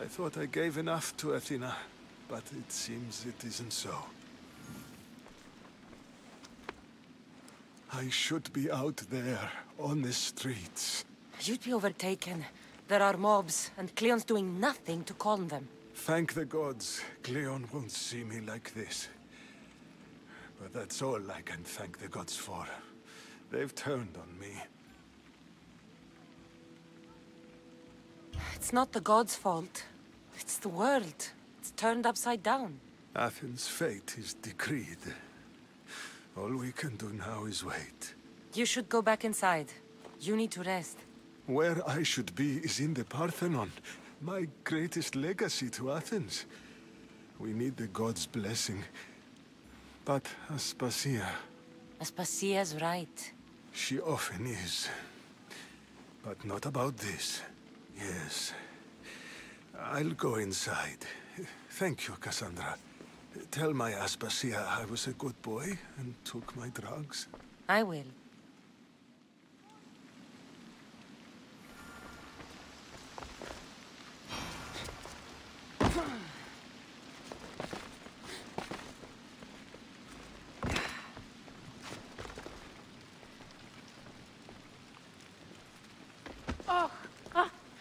I thought I gave enough to Athena, but it seems it isn't so. I should be out there, on the streets. You'd be overtaken. There are mobs, and Cleon's doing nothing to calm them. Thank the gods, Cleon won't see me like this. But that's all I can thank the gods for. They've turned on me. It's not the gods' fault. It's the world. It's turned upside down. Athens' fate is decreed. All we can do now is wait. You should go back inside. You need to rest. Where I should be is in the Parthenon, my greatest legacy to Athens. We need the gods' blessing. But Aspasia... Aspasia's right. She often is. But not about this. Yes. I'll go inside. Thank you, Cassandra. Tell my Aspasia I was a good boy and took my drugs. I will.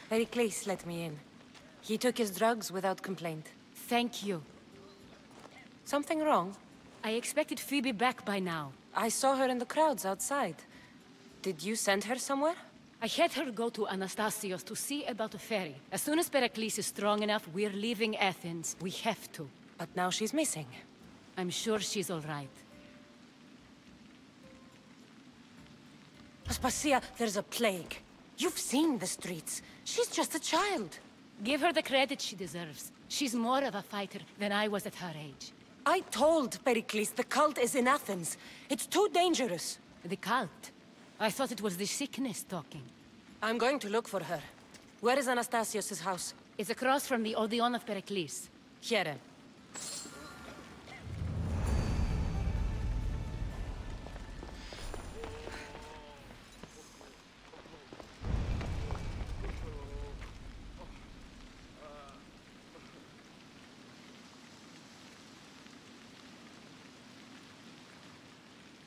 Pericles let me in. He took his drugs without complaint. Thank you. Something wrong? I expected Phoebe back by now. I saw her in the crowds outside. Did you send her somewhere? I had her go to Anastasios to see about a ferry. As soon as Pericles is strong enough, we're leaving Athens. We have to. But now she's missing. I'm sure she's all right. Aspasia, there's a plague. You've seen the streets. She's just a child. Give her the credit she deserves. She's more of a fighter than I was at her age. I told Pericles the cult is in Athens. It's too dangerous. The cult? I thought it was the sickness talking. I'm going to look for her. Where is Anastasios' house? It's across from the Odeon of Pericles. Here.